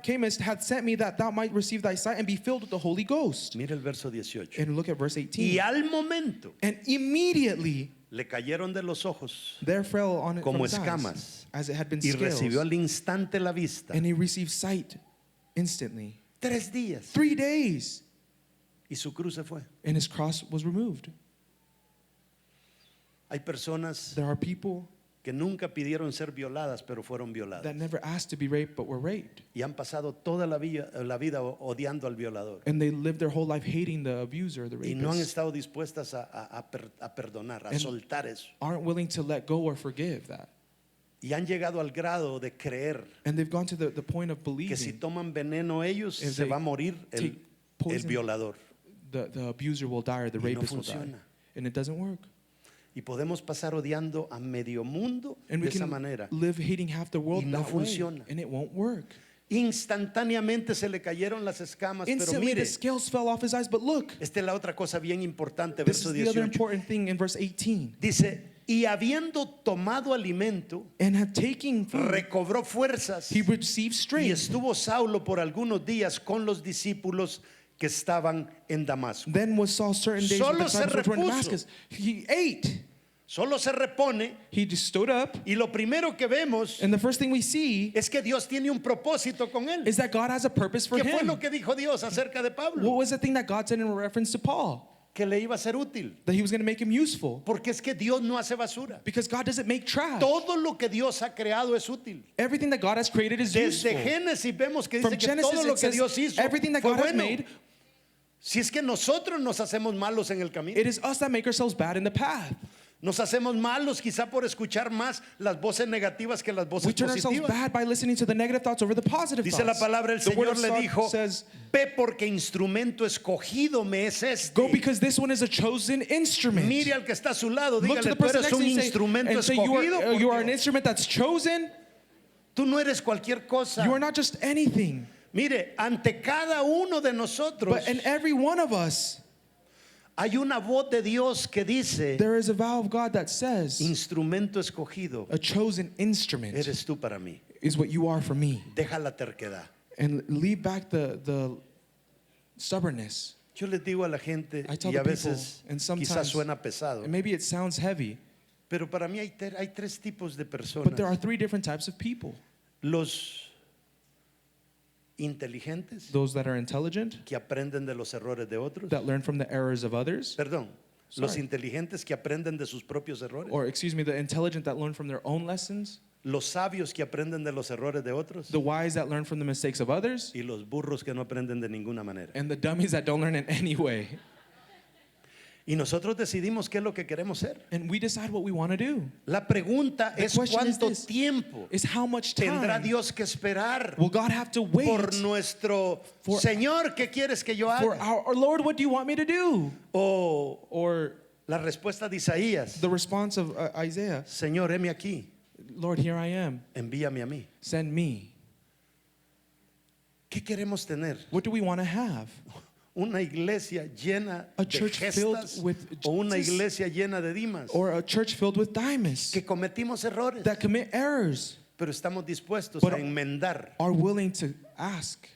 camest, hath sent me that thou might receive thy sight and be filled with the Holy Ghost.
Mira el verso 18.
And look at verse
Y
18.
al momento
And immediately
le cayeron de los ojos
there fell on it
como
from his
escamas,
eyes, as it had been
y
scales,
recibió al instante la vista.
and he received sight instantly.
3 días
3 days,
y su cruz se fue.
and his cross was removed.
Hay personas
There are people
que nunca pidieron ser violadas, pero fueron violadas.
that never asked to be raped but were raped.
Y han pasado toda la vida odiando al violador.
And they lived their whole life hating the abuser, the
Y no han
rapist.
estado dispuestas a perdonar, a
And-
soltar eso.
Aren't willing to let go or forgive that.
Y han llegado al grado de creer
And they've gone to the point of
que si
believing
toman veneno ellos,
If
se
they
va a morir
take
el
poison,
violador.
the abuser will die or the
Y no
rapist will die.
funciona.
And it doesn't work.
Y podemos pasar odiando a medio mundo
And
de
we
esa
can
manera.
live hating half the world
Y no
that way,
funciona.
and it won't work.
Instantáneamente se le cayeron las escamas, pero
Instantly
mire,
the scales fell off his eyes, but look,
esta es la otra cosa bien importante,
this
verso
is the other
18.
important thing in verse 18.
Dice, y habiendo tomado alimento,
And had taken food,
recobró fuerzas
he received
y
strength.
estuvo Saulo por algunos días con los discípulos que estaban en Damasco.
Then was Saul certain days
Solo
with the
se
disciples which were in
repuso.
Damascus. He ate.
Solo se repone
He just stood up.
y lo primero que vemos
And the first thing we see
es que Dios tiene un propósito con él.
is that God has a purpose for
¿Qué fue
him.
lo que dijo Dios acerca de
What
Pablo?
was the thing that God said in reference to Paul?
Que le iba a ser útil.
That he was going to make him useful.
Porque es que Dios no hace basura.
Because God doesn't make trash.
Todo lo que Dios ha creado es útil.
Everything that God has created is
Desde
useful.
Génesis vemos que
From
dice que
Genesis,
todo lo
it
que
says
Dios hizo
everything that
fue
God has
bueno.
made,
Si es que nosotros nos hacemos malos en el camino.
it is us that make ourselves bad in the path.
Nos hacemos malos quizá por escuchar más las voces negativas que las
We
voces
turn ourselves
positivas.
bad by listening to the negative thoughts over the positive
Dice la
thoughts.
palabra, el
The word
Señor
of
le
God
dijo,
says,
ve porque instrumento escogido me es este.
go because this one is a chosen instrument.
Mire al que está a su lado,
Look to
dígale,
the
tú
person
eres
next to
un
you and
instrumento
say
escogido.
you
por
are an
Dios.
instrument that's chosen.
Tú no eres cualquier cosa.
You are not just anything.
Mire, ante cada uno de nosotros
But in every one of us,
hay una voz de Dios que dice,
there is a vow of God that says,
instrumento escogido,
a chosen instrument
eres tú para mí.
is what you are for me.
Deja la terquedad.
And leave back the stubbornness.
Yo les digo a la gente,
I tell
y a
the people,
veces
and
quizás
sometimes,
suena pesado,
and maybe it sounds heavy,
pero para mí hay 3 tipos de
but there are
personas.
3 different types of people.
Los inteligentes,
Those that are intelligent,
que aprenden de los errores de otros.
that learn from the errors of others,
Perdón, los
Sorry.
inteligentes que aprenden de sus propios errores.
or excuse me, the intelligent that learn from their own lessons,
Los sabios que aprenden de los errores de otros.
the wise that learn from the mistakes of others,
Y los burros que no aprenden de ninguna manera.
and the dummies that don't learn in any way.
Y nosotros decidimos qué es lo que queremos ser.
And we decide what we want to do.
La pregunta
The
es
question is
cuánto
this,
tiempo
is how much
tendrá
time
Dios que esperar
will God have to wait
por nuestro
for-
Señor, ¿qué quieres que yo
for
haga?
our Lord, what do you want me to do?
O
Or
la respuesta de Isaías,
the response of Isaiah,
Señor, heme aquí,
Lord, here I am,
envíame a mí.
send me.
¿Qué queremos tener?
What do we want to have?
¿Una iglesia llena
A
de
church filled
gestas
with
o una
Jesus?
iglesia llena de dimas?
Or a church filled with diamonds
Que cometimos errores,
that commit errors,
pero estamos dispuestos
But-
a enmendar
are willing to ask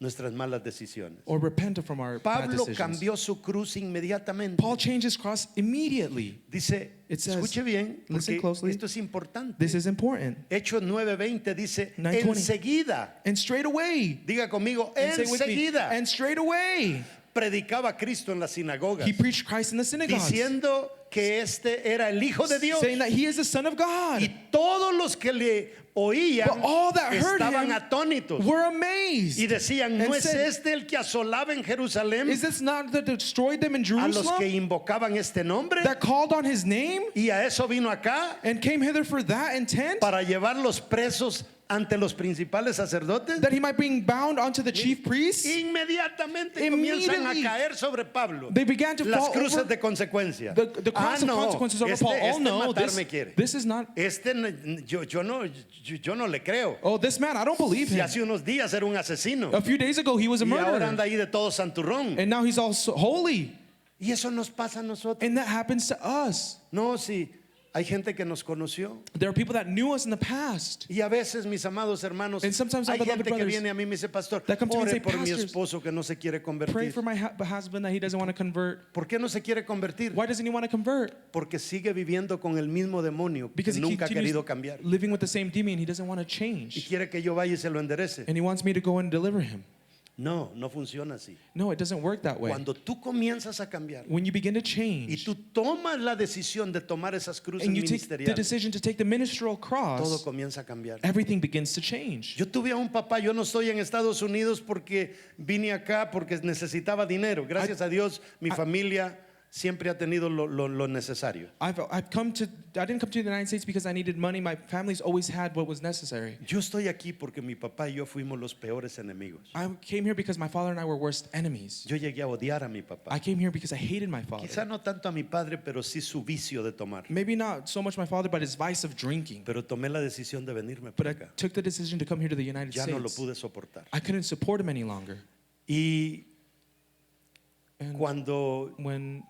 nuestras malas decisiones.
or repent from our bad
Pablo
decisions?
cambió su cruz inmediatamente.
Paul changed his cross immediately.
Dice,
It says,
escuche bien,
listen
porque
closely.
esto es importante.
This is important.
Hechos 9:20 dice,
9:20.
enseguida,
And straight away,
diga conmigo,
and say with me,
enseguida,
and straight away,
predicaba Cristo en las sinagogas,
he preached Christ in the synagogues,
diciendo que este era el Hijo de Dios.
saying that he is the Son of God.
Y todos los que le oían
But all that heard
estaban
him
atónitos
We're amazed.
y decían, ¿no
and
es
said,
este el que asolaba en Jerusalén
Is this not that destroyed them in
a los
Jerusalem?
que invocaban este nombre?
That called on his name
Y a eso vino acá
and came hither for that intent?
para llevarlos presos ante los principales sacerdotes.
That he might be bound unto the chief priests?
Inmediatamente comienzan a
Immediately,
caer sobre Pablo
they began to
las
fall
cruces
over
de consecuencia.
the cross of consequences over Paul. Oh no,
matarme quiere.
this is not.
Yo no le creo.
Oh, this man, I don't believe
Si
him.
hace unos días era un asesino
A few days ago, he was a
y ahora
murderer.
anda ahí de todo santurrón.
And now he's also holy.
Y eso nos pasa a nosotros.
And that happens to us.
No, sí, hay gente que nos conoció.
There are people that knew us in the past.
Y a veces, mis amados hermanos,
And sometimes our
hay
beloved
gente que
brothers
viene a mí y me dice, pastor,
that come to me and
ore
say,
por mi
"Pastors,
esposo que no se quiere
Pray
convertir.
for my husband that he doesn't want to convert.
¿Por qué no se quiere convertir?
Why doesn't he want to convert?
Porque sigue viviendo con el mismo demonio que
Because he
nunca ha
continues
querido cambiar.
living with the same demon. He doesn't want to
Y
change.
quiere que yo vaya y se lo enderece.
And he wants me to go and deliver him.
No, no funciona así.
No, it doesn't work that way.
Cuando tú comienzas a cambiar
When you begin to
y
change
tú tomas la decisión de tomar esas cruces
and you take the
ministeriales,
decision to take the ministerial
todo
cross,
comienza a cambiar.
everything begins to change.
Yo tuve a un papá, yo no estoy en Estados Unidos porque vine acá porque necesitaba dinero. Gracias a Dios, mi familia siempre ha tenido lo necesario.
I didn't come to the United States because I needed money. My family's always had what was necessary.
Yo estoy aquí porque mi papá y yo fuimos los peores enemigos.
I came here because my father and I were worst enemies.
Yo llegué a odiar a mi papá.
I came here because I hated my father.
Quizá no tanto a mi padre, pero sí su vicio de tomar.
Maybe not so much my father, but his vice of drinking.
Pero tomé la decisión de venirme
But
para
I
acá.
took the decision to come here to the United
Ya no lo
States.
pude soportar.
I couldn't support him any longer.
Y
And
cuando
when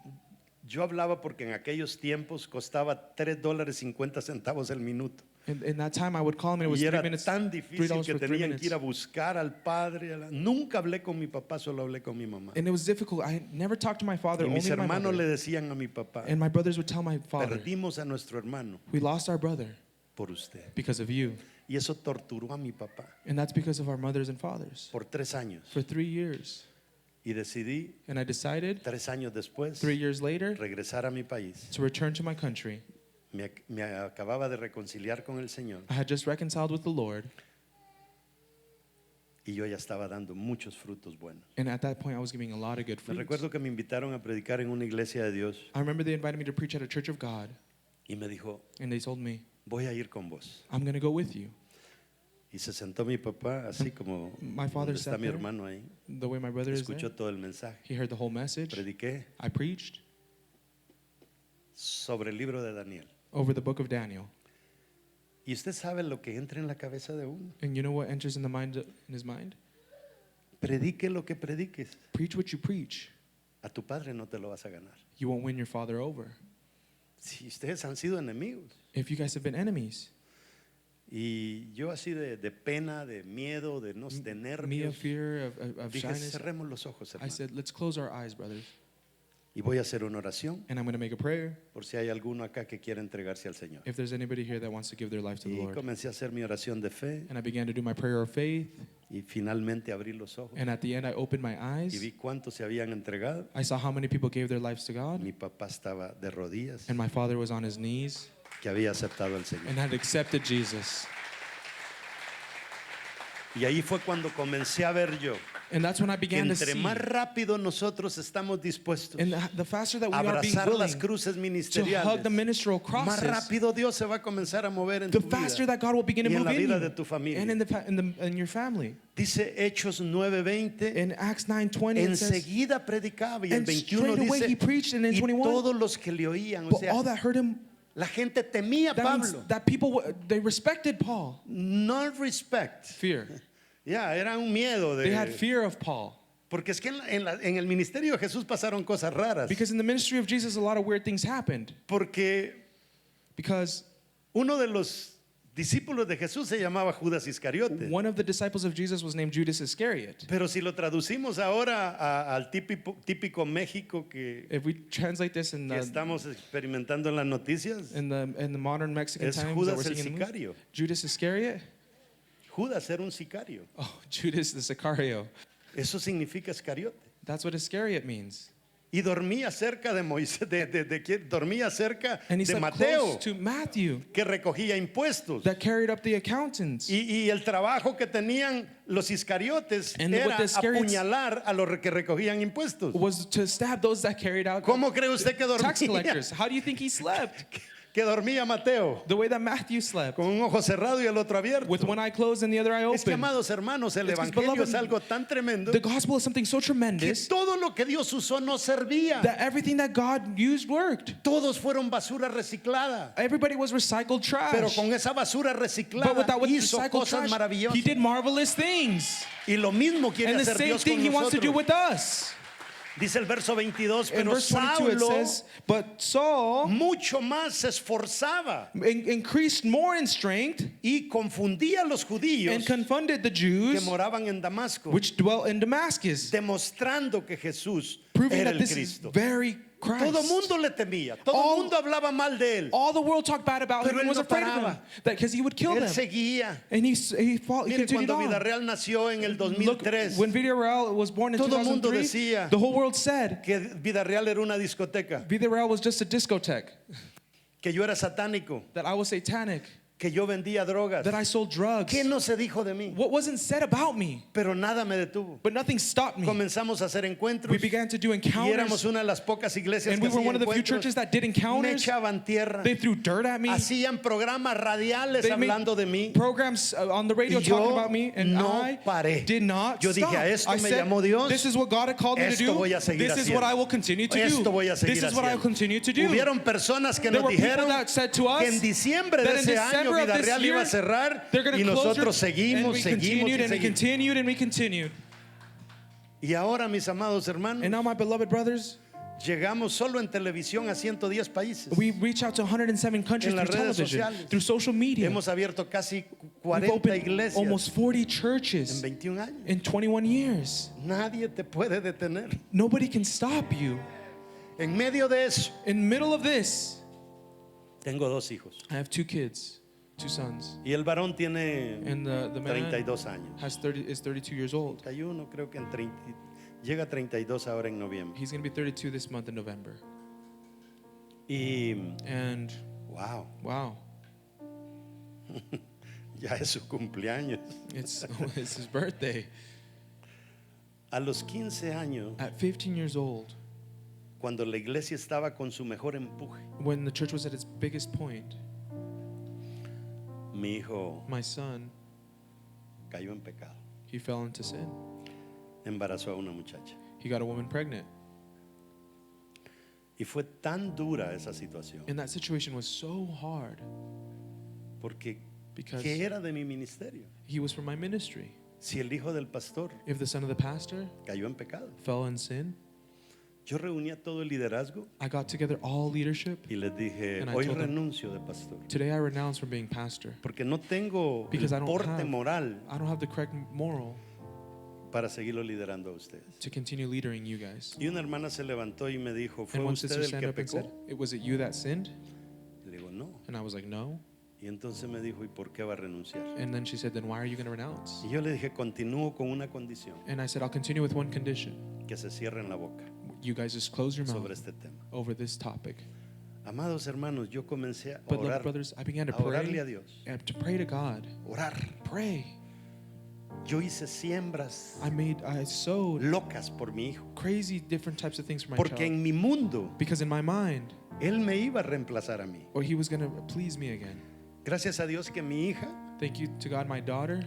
yo hablaba, porque en aquellos tiempos costaba $3.50 el minuto.
in that time I would call him and it was
Y
3
era
minutes,
tan
$3
difícil que
for 3
tenían
minutes.
que ir a buscar al padre. Nunca hablé con mi papá, solo hablé con mi mamá.
And it was difficult. I never talked to my father,
Y mis
only my
hermanos le
mother.
decían a mi papá,
And my brothers would tell my father,
perdimos a nuestro hermano
we lost our brother
por usted.
because of you.
Y eso torturó a mi papá
And that's because of our mothers and fathers.
por 3 años.
For 3 years.
Y decidí,
And I decided
3 años después,
3 years later
regresar a mi país.
to return to my country.
Me acababa de reconciliar con el Señor
I had just reconciled with the Lord.
y yo ya estaba dando muchos frutos buenos.
And at that point I was giving a lot of good
Me
fruits.
recuerdo que me invitaron a predicar en una iglesia de Dios
I remember they invited me to preach at a church of God.
y me dijo,
And they told me,
voy a ir con vos.
I'm going to go with you.
Y se sentó mi papá así como
My father
donde está
sat
mi
there.
hermano ahí.
The way my brother is there.
Escuchó todo el mensaje.
He heard the whole message.
Prediqué
I preached
sobre el libro de Daniel.
over the book of Daniel.
Y usted sabe lo que entra en la cabeza de uno.
And you know what enters in his mind?
Predique lo que prediques.
Preach what you preach.
A tu padre no te lo vas a ganar.
You won't win your father over.
Si ustedes han sido enemigos.
If you guys have been enemies,
Y yo así de pena, de miedo, de
me of
nervios,
fear, of
dije,
shyness,
cerremos los ojos,
I
hermano.
said, let's close our eyes, brothers.
Y voy a hacer una oración
And I'm going to make a prayer
por si hay alguno acá que quiera entregarse al Señor.
if there's anybody here that wants to give their life to the
Y
Lord.
comencé a hacer mi oración de fe
And I began to do my prayer of faith.
y finalmente abrí los ojos
And at the end, I opened my
y
eyes.
vi cuántos se habían entregado.
I saw how many people gave their lives to God.
Mi papá estaba de rodillas,
And my father was on his knees
que había aceptado al Señor.
and had accepted Jesus.
Y ahí fue cuando comencé a ver yo
And that's when I
que
began to
entre
see.
más rápido nosotros estamos dispuestos
And the faster that we
a
are being
abrazar las
willing
cruces
to hug
ministeriales,
the ministerial
más
crosses,
rápido Dios se va a comenzar a mover en
the
tu
faster
vida
that God will begin to
y en
move
la
in
vida
you
de tu familia.
and in your family.
Dice Hechos 9:20,
In Acts 9:20 it says,
enseguida predicaba, y el
and
21
straight away
dice,
he preached, and in
y
21,
todos los que le oían, o
but
sea,
all that heard him,
la gente temía a
that means
Pablo.
that people, they respected Paul.
No respect.
Fear.
Ya, era un miedo
They had
de...
fear of Paul.
Porque es que en el ministerio de Jesús pasaron cosas raras.
Because in the ministry of Jesus, a lot of weird things happened.
Porque
Because
uno de los discípulos de Jesús se llamaba Judas Iscariote.
one of the disciples of Jesus was named Judas Iscariot.
Pero si lo traducimos ahora al típico México que
If we translate this in the,
estamos experimentando en las noticias,
in the modern Mexican
es
times that
Judas
we're
el
seeing in the
sicario.
news, Judas Iscariot?
Judas era un sicario.
Oh, Judas the Sicario.
Eso significa Iscariote.
That's what Iscariot means.
Y dormía cerca de Moisés, dormía cerca
And he
de
slept
Mateo,
close to Matthew
que recogía impuestos.
that carried up the accountants.
Y el trabajo que tenían los iscariotes
And
era
what the Iscariots-
apuñalar a los que recogían impuestos.
Was to stab those that carried out
¿Cómo cree usted que
tax
dormía?
collectors. How do you think he slept?
Que dormía Mateo,
The way that Matthew slept,
con un ojo cerrado y el otro abierto.
with one eye closed and the other eye
Es que,
open.
amados hermanos, el
It's 'cause,
evangelio es
beloved,
algo tan tremendo
The gospel is something so
que
tremendous
todo lo que Dios usó no servía.
that everything that God used worked.
Todos fueron basura reciclada.
Everybody was recycled
Pero
trash.
con esa basura
But
reciclada
with that
hizo
recycled
cosas
trash,
maravillosas.
he did marvelous things.
Y lo mismo quiere
And the
hacer
same
Dios
thing
con
he wants to do
nosotros.
with us.
Dice el verso 22,
In
pero
verse 22 it
Saulo
says, but Saul
mucho más se esforzaba
increased more in strength
y confundía a los judíos
and confounded the
que
Jews
moraban en Damasco,
which dwell in Damascus,
demostrando que Jesús
proving
era
that
el
this is
Cristo.
very Christ.
Todo mundo le temía, todo
All-
mundo hablaba mal de él,
All the world talked bad about
Pero
him and
él
was
no
afraid of him
paraba.
because he would kill
él
them.
seguía.
And he fought, he
Mire,
continued
cuando
on.
Villarreal nació en el
Look,
2003,
when Villarreal was born in
Todo mundo
2003,
decía
the whole world said
que Villarreal era una discoteca,
Villarreal was just a discotheque,
que yo era satánico,
that I was satanic,
que yo vendía drogas.
that I sold drugs.
¿Qué no se dijo de mí?
What wasn't said about me,
Pero nada me detuvo.
but nothing stopped me.
Comenzamos a hacer
We
encuentros
began to do
y éramos
encounters,
una de las pocas iglesias
and
que
we were
hacían
one of the few
encuentros.
churches that did
Me
encounters.
echaban tierra.
They threw dirt at me.
Hacían programas radiales
They made
hablando de mí.
programs on the radio
Y
talking
yo
about me, and
no
I
paré.
did not
Yo dije,
stop.
"A esto
I
me
said,
llamó Dios.
this is what God had called me to
Esto
do.
voy a seguir
This is what
haciendo.
I will continue to
Esto
do.
voy a seguir
This is what I will
haciendo."
continue to do.
Hubieron personas que
There
nos
were people
dijeron
that said to us
que en diciembre de
that in
ese año
December of this
Villarreal
year,
iba a cerrar
they're going
y
to close
nosotros
and
seguimos,
we
seguimos
continued
y
and we
seguimos.
continued and we continued.
Y ahora, mis amados hermanos,
And now, my beloved brothers,
llegamos solo en televisión a 110 países.
we reach out to 107 countries
En las
through
redes
television,
sociales.
through social media.
Hemos abierto casi
We've
40
opened
iglesias
almost 40
en
churches
21 años.
in 21 years.
Nadie te puede detener.
Nobody can stop you.
En medio de eso,
In the middle of this,
tengo dos hijos.
I have 2 kids, 2 sons.
Y el varón tiene
And the man
32 años.
is 32 years old.
31, creo que en 30, llega a 32 ahora en noviembre.
He's going to be 32 this month in November.
Y
And
wow,
wow,
ya es su cumpleaños.
it's his birthday.
A los 15 años,
At 15 years old,
cuando la iglesia estaba con su mejor empuje,
when the church was at its biggest point,
mi hijo
my son,
cayó en pecado.
he fell into sin.
Embarazó a una muchacha.
He got a woman pregnant.
Y fue tan dura esa situación.
And that situation was so hard
Porque
because
¿qué era de mi ministerio?
he was from my ministry.
Si el hijo del pastor
If the son of the pastor
cayó en pecado.
fell in sin,
Yo reuní a todo el liderazgo
I got together all leadership.
y les dije,
And I
hoy
told them,
renuncio de pastor.
Today I renounce from being pastor
Porque no tengo
because I
el
don't
porte
have-
moral
I don't have the correct moral
para seguirlo liderando a ustedes.
to continue leading you guys.
Y una hermana se levantó y me dijo, ¿fue
And one
usted
sister
el
stand
que
up and said,
pecó?
was it you that sinned?
Le digo, no.
And I was like, no.
Y entonces me dijo, ¿y por qué va a renunciar?
And then she said, then why are you going to renounce?
Y yo le dije, continúo con una condición,
And I said, I'll continue with one condition.
que se cierren la boca
You guys just close your
sobre
mouth
este tema.
over this topic.
Amados hermanos, yo comencé a
But
orar,
loved brothers, I began to
a orarle a
pray
Dios.
and to pray to God.
Orar.
Pray.
Yo hice siembras
I sowed
locas por mi hijo.
crazy different types of things for my
Porque
child.
en mi mundo,
Because in my mind,
él me iba a reemplazar a mí.
or he was going to please me again.
Gracias a Dios que mi hija
Thank you to God, my daughter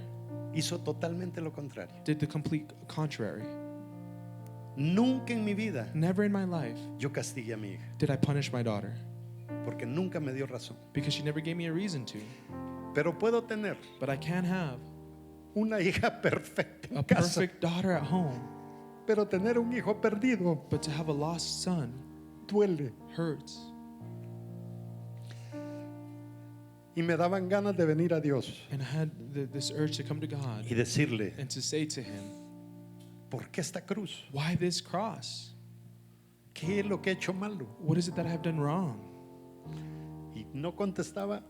hizo totalmente lo contrario.
did the complete contrary.
Nunca en mi vida
Never in my life
yo castigué a mi hija,
did I punish my daughter
porque nunca me dio razón.
because she never gave me a reason to.
Pero puedo tener
But I can have
una hija perfecta en
a
casa,
perfect daughter at home.
pero tener un hijo perdido
But to have a lost son
duele.
hurts.
Y me daban ganas de venir a Dios
And I had this urge to come to God
y decirle,
and to say to him,
¿por qué esta cruz?
why this cross?
¿Qué es lo que he hecho malo?
What is it that I have done wrong?
Y no contestaba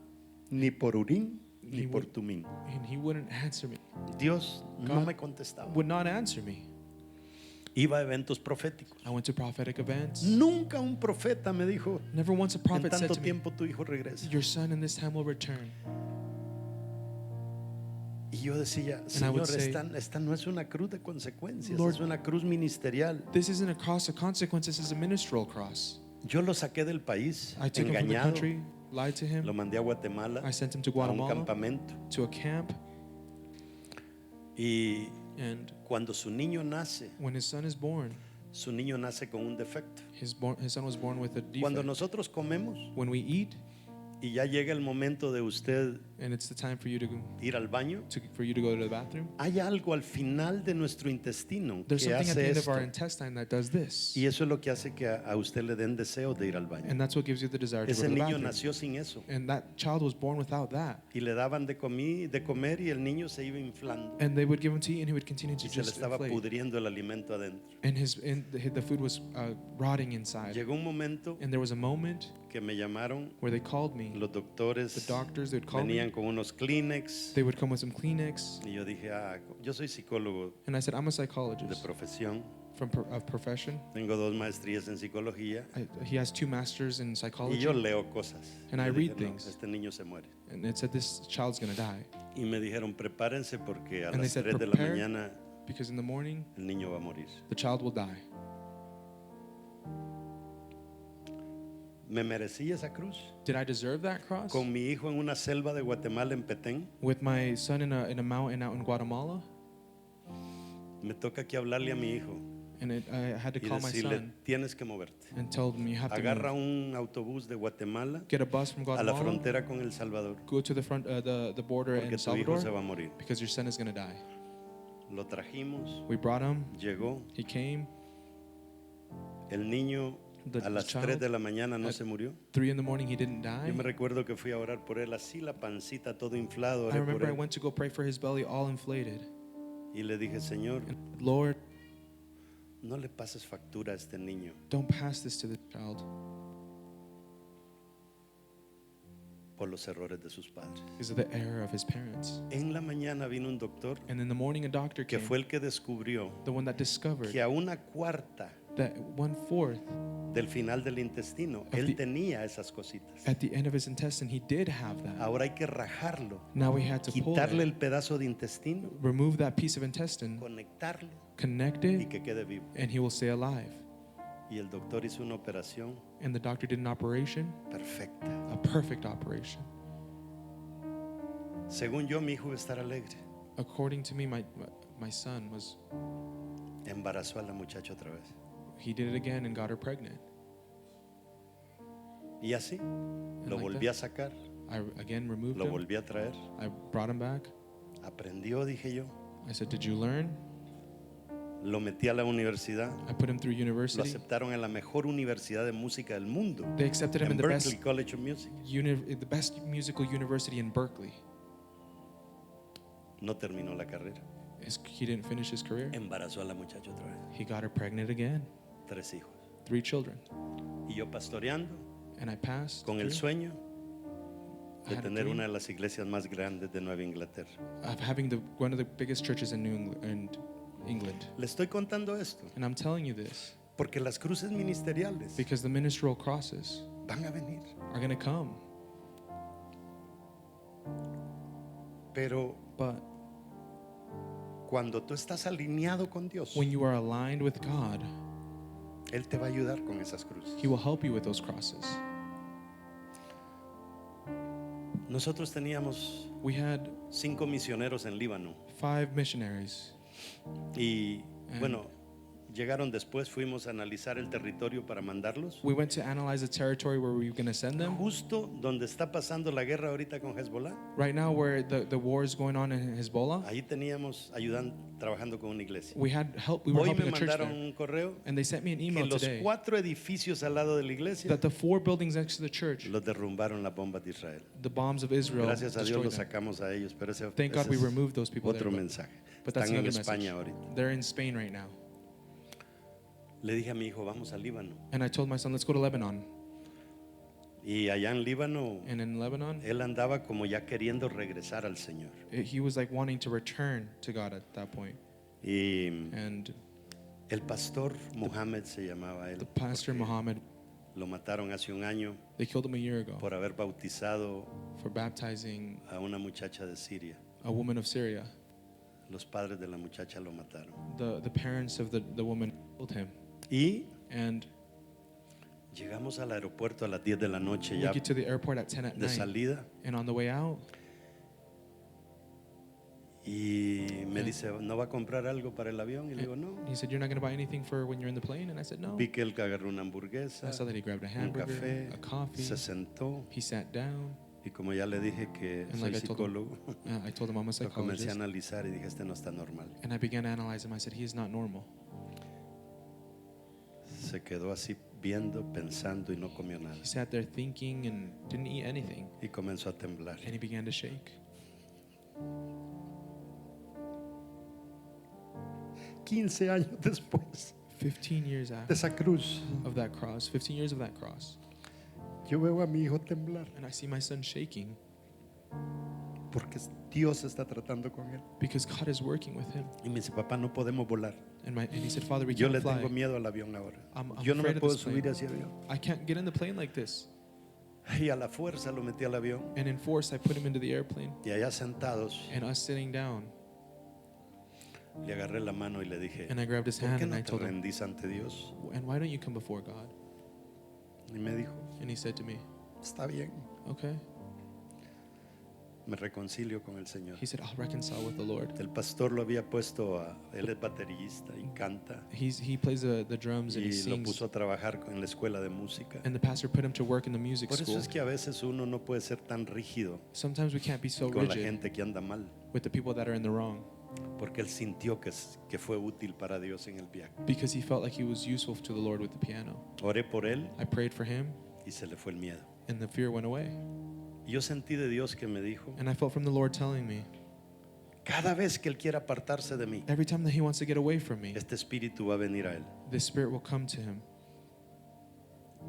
ni por Urín ni
He
por
would-
Tumín.
And he wouldn't answer me,
Dios no
God
me contestaba.
would not answer me.
Iba a eventos proféticos.
I went to prophetic events.
Nunca un profeta me dijo,
Never once a
en
prophet said
tanto
to me,
tiempo tu hijo regresa.
your son in this time will return.
Y yo decía,
I would
Señor,
say,
esta no es una cruz de consecuencias,
Lord,
es una cruz ministerial.
This isn't a cross of consequences, this is a ministerial cross.
Yo lo saqué del país,
I took him from the
engañado,
country, lied to
lo
him.
mandé a Guatemala,
I sent him to
a un
Guatemala,
campamento.
to a camp.
Y
And
cuando su niño nace,
when his son is born,
su niño nace con un defecto.
his son was born with a
Cuando
defect.
nosotros comemos,
When we eat,
y ya llega el momento de usted
and it's the time for you to
ir al baño,
go to the bathroom,
hay algo al final de nuestro intestino
there's
que
something at the
hace
end of our
esto.
intestine that does this.
Y eso es lo que hace que a usted le den deseo de ir al baño.
And that's what gives you the desire to go
Ese
to the
niño
bathroom.
nació sin eso.
And that child was born without that.
Y le daban de comer y el niño se iba inflando.
And they would give him to eat and he would continue to
Y se le
just
estaba
inflate.
pudriendo el alimento adentro.
And the food was rotting inside.
Llegó un momento
And there was a moment
que me llamaron
where they called me.
los
The
doctores,
doctors, they would call
venían
me.
con unos Kleenex.
They would come with some Kleenex.
Y yo dije, yo soy psicólogo
And I said, I'm a
de
psychologist
profesión.
of profession.
Tengo 2 maestrías en psicología.
He has 2 masters in
Y
psychology.
yo leo cosas.
And I
Yo
read
dije, "No,
things."
este niño se muere.
And it said, this child's going to die.
Y me dijeron, prepárense porque a
And they
las
said,
3 de la
"Prepare."
mañana
Because in the morning,
el niño va a morir.
the child will die.
¿Me merecí esa cruz?
Did I deserve that cross?
Con mi hijo en una selva de Guatemala, en Petén,
With my son in a mountain out in Guatemala?
me toca aquí hablarle a mi hijo
And I had to
y
call my
decirle,
son
tienes que moverte.
and tell him you have to
Agarra
move.
un autobús de Guatemala
Get a bus from
a la
Guatemala,
frontera con El Salvador,
go to the front, the border
porque
in
tu hijo se
Salvador,
va a morir.
because your son is going to die.
Lo trajimos,
We brought him.
llegó.
He came.
El niño
The
a las
child
3 de la mañana no
at
se murió.
3 in the morning, he didn't die.
Yo me recuerdo que fui a orar por él, así la pancita todo inflado,
I
oré por
remember I
él.
went to go pray for his belly, all inflated.
Y le dije, Señor,
Lord,
no le pases factura a este niño.
don't pass this to the child
Por los errores de sus padres.
because of the error of his parents.
En la mañana vino un doctor
And in the morning, a doctor
que
came,
fue el que descubrió
the one that discovered
que a 1/4
that 1/4
del final del intestino él tenía esas cositas.
at the end of his intestine, he did have that.
Ahora hay que rajarlo,
Now we had to pull
quitarle
it,
el pedazo de intestino,
remove that piece of intestine,
conectarlo
connect
y
it,
que quede vivo.
and he will stay alive.
Y el doctor hizo una operación
And the doctor did an operation,
perfecta.
a perfect operation.
Según yo, mi hijo iba a estar alegre.
According to me, my son was,
Embarazó a la muchacha otra vez.
he did it again and got her pregnant.
Y así, lo
like
volví a sacar,
I again removed
lo
him.
volví a traer.
I brought him back.
Aprendió, dije yo.
I said, did you learn?
Lo metí a la universidad.
I put him through
Lo
university.
aceptaron en la mejor universidad de música del mundo,
They accepted him
en
in
Berklee College of Music.
the best musical university in Berkeley.
No terminó la carrera.
He didn't finish his career.
Embarazó a la muchacha otra vez.
He got her pregnant again.
3 hijos.
3 children.
Y yo pastoreando
And I passed
con el
through
sueño
I
de
had a
tener
dream
una de las iglesias más grandes de Nueva Inglaterra.
of having one of the biggest churches in England.
Le estoy contando esto
And I'm telling you this
porque las cruces ministeriales
because the ministerial crosses
van a venir.
are going to come.
Pero
But
cuando tú estás alineado con Dios,
when you are aligned with God,
Él te va a ayudar con esas cruces.
He will help you with those crosses.
Nosotros teníamos
We had
5 misioneros en Líbano
5 missionaries.
y bueno, llegaron después, fuimos a analizar el territorio para mandarlos.
We went to analyze the territory where we were going to send them.
Justo donde está pasando la guerra ahorita con Hezbollah,
Right now, where the war is going on in Hezbollah,
ahí teníamos trabajando con una iglesia.
we had help. We were
Hoy
helping
me
a church
mandaron
there,
un correo
and they sent me an
que
email
los
today
4 edificios al lado de la iglesia
that the 4 buildings next to the church,
los derrumbaron las bombas de Israel.
the bombs of Israel,
Gracias a Dios
destroyed
los
them.
sacamos a ellos, pero ese
Thank God
ese
we
es
removed those people
otro
there,
mensaje.
but that's
Están en
another
España
message.
ahorita.
They're in Spain right now.
Le dije a mi hijo, vamos a Líbano.
And I told my son, let's go to Lebanon.
Y allá en Líbano,
And in Lebanon,
él andaba como ya queriendo regresar al Señor.
he was like wanting to return to God at that point.
Y
And
el pastor Muhammad se llamaba él.
the pastor
porque
Muhammad,
Lo mataron hace un año
they killed him a year ago
por haber bautizado
for baptizing
a una muchacha de Siria.
a woman of Syria.
Los padres de la muchacha lo mataron.
The parents of the woman killed him.
Y
And
llegamos al aeropuerto a las 10 de la noche
we
ya
get to the airport at 10 at
de
night.
salida.
And on the way out,
Y me dice, ¿no va a comprar algo para el avión? Y le digo, no.
He said, "You're not going to buy anything for when you're in the plane?" And I said, "No."
Vi que él agarró una hamburguesa,
I saw that he grabbed a
un
hamburger,
café,
a coffee.
se sentó.
He sat down.
Y como ya le dije que
And
soy
like I told him,
psicólogo,
I told him I'm a
lo comencé a
psychologist.
analizar y dije, este no está normal.
And I began to analyze him. I said, "He is not normal."
Se quedó así viendo, pensando y no comió nada.
He sat there thinking and didn't eat anything.
Y comenzó a temblar.
And he began to shake.
15 años después
15 years
de
after
esa cruz,
of that cross, 15 years of that cross.
yo veo a mi hijo temblar
And I see my son shaking
porque Dios está tratando con él.
because God is working with him.
Y me dice, papá, no podemos volar.
And he said, "Father, we
Yo
can't
le tengo
fly.
miedo al avión ahora.
I'm
Yo no me
afraid of
puedo
this plane.
subir a ese avión.
I can't get in the plane like this."
Y a la fuerza lo metí al avión.
And in force, I put him into the airplane.
Y allá sentados,
And us sitting down,
le agarré la mano y le dije,
and I grabbed his
¿por
hand
qué
and
no
I
te
told him,
rendís ante Dios?
"And why don't you come before God?"
Y me dijo,
And he said to me,
está bien.
"Okay."
Me reconcilio con el Señor.
He said, "I'll reconcile with the Lord."
El pastor lo había puesto, él es baterista y canta.
He plays the drums and he
Y lo
sings.
puso a trabajar en la escuela de música.
And the pastor put him to work in the music
Por eso
school.
es que a veces uno no puede ser tan rígido
Sometimes we can't be so
con la
rigid
gente que anda mal,
with the people that are in the wrong
porque él sintió que fue útil para Dios en el viaje.
because he felt like he was useful to the Lord with the piano.
Oré por él
I prayed for him
y se le fue el miedo.
and the fear went away.
Y yo sentí de Dios que me dijo,
And I felt from the Lord telling me,
cada vez que él quiera apartarse de mí,
every time that he wants to get away from me,
este espíritu va a venir a él.
the Spirit will come to him.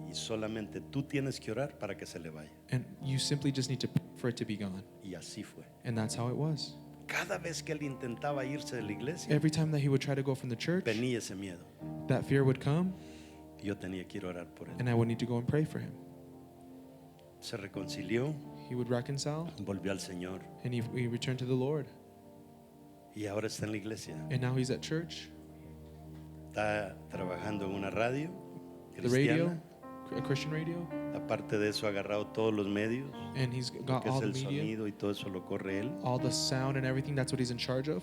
Y solamente tú tienes que orar para que se le vaya.
And you simply just need to pray for it to be gone.
Y así fue.
And that's how it was.
Cada vez que él intentaba irse de la iglesia,
Every time that he would try to go from the church,
venía ese miedo.
that fear would come
Y yo tenía que ir a orar por él.
and I would need to go and pray for him.
Se reconcilió,
He would reconcile
volvió al Señor
and he returned to the Lord.
y ahora está en la iglesia.
And now he's at church,
Está trabajando en una radio
the radio,
cristiana.
a Christian radio,
Aparte de eso, ha agarrado todos los medios,
and he's got
que
all
es
the
el
media,
sonido y todo eso lo corre él.
all the sound and everything. That's what he's in charge of.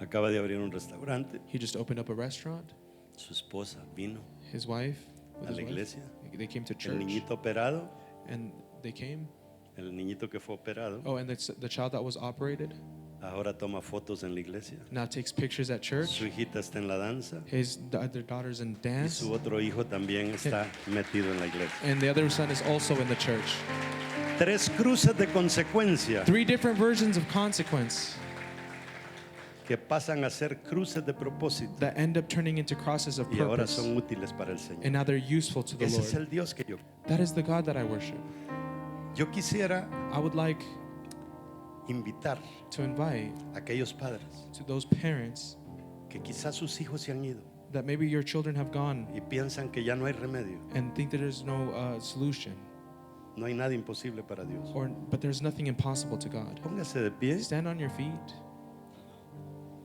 Acaba de abrir un restaurante.
He just opened up a restaurant.
Su esposa vino
His wife, with
a
his
la
wife,
iglesia.
they came to
El
church,
niñito operado,
and they came.
el niñito que fue operado,
Oh, and the child that was operated
ahora toma fotos en la iglesia.
now takes pictures at church.
Su hijita está en la danza
Their daughter's in
y
dance,
su otro hijo también está metido en la iglesia.
and the other son is also in the church.
3 cruces de consecuencia
3 different versions of consequence
que pasan a ser cruces de propósito
that end up turning into crosses of
y ahora
purpose,
son útiles para el Señor.
and now they're useful to the
Ese es
Lord.
el Dios que yo.
That is the God that I worship.
Yo quisiera
I would like
invitar
to invite
a aquellos padres
to those parents
que quizás sus hijos se han ido
that maybe your children have gone
y piensan que ya no hay remedio.
and think that there's no solution,
No hay nada imposible para Dios.
but there's nothing impossible to God.
Póngase de pie.
Stand on your feet.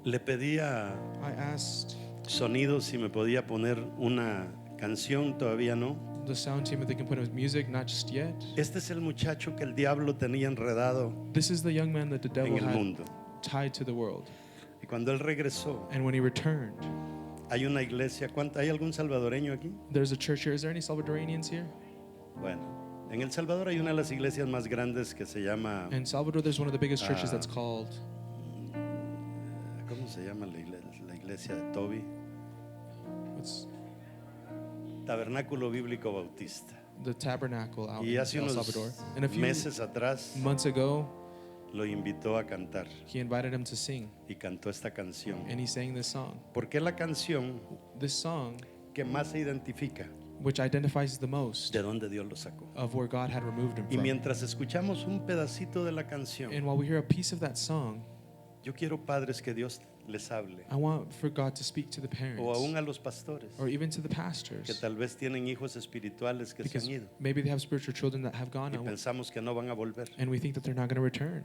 Le pedí a
I asked
Sonido si me podía poner una canción, todavía no.
the sound team if they can put his music, not just yet.
Este es el muchacho que el diablo tenía enredado
This is the young man that the devil
en el
had
mundo.
tied to the world.
Y cuando él regresó,
And when he returned,
hay una iglesia. ¿Hay algún salvadoreño aquí?
there's a church here. Is there any Salvadorians here?
Bueno, en El Salvador hay una de las iglesias más grandes que se llama,
In Salvador, there's one of the biggest churches
Ah.
that's called,
¿cómo se llama la iglesia de Toby?
what's
Tabernáculo Bíblico Bautista.
the Tabernacle out
Y
in
hace
El
unos
Salvador. And a few
meses atrás
months ago,
lo invitó a cantar
he invited him to sing,
y cantó esta canción.
and he sang this song.
Porque es la canción
This song,
que más se identifica
which identifies the most
de dónde Dios lo sacó.
of where God had removed him
Y
from.
mientras escuchamos un pedacito de la canción,
And while we hear a piece of that song,
yo quiero, padres, que Dios les hable,
I want for God to speak to the
o aún
parents
a los pastores
or even to the
que
pastors,
tal vez tienen hijos espirituales que se
because
han ido
maybe they have spiritual children that have gone
y
out,
pensamos que no van a volver.
and we think that they're not going to return.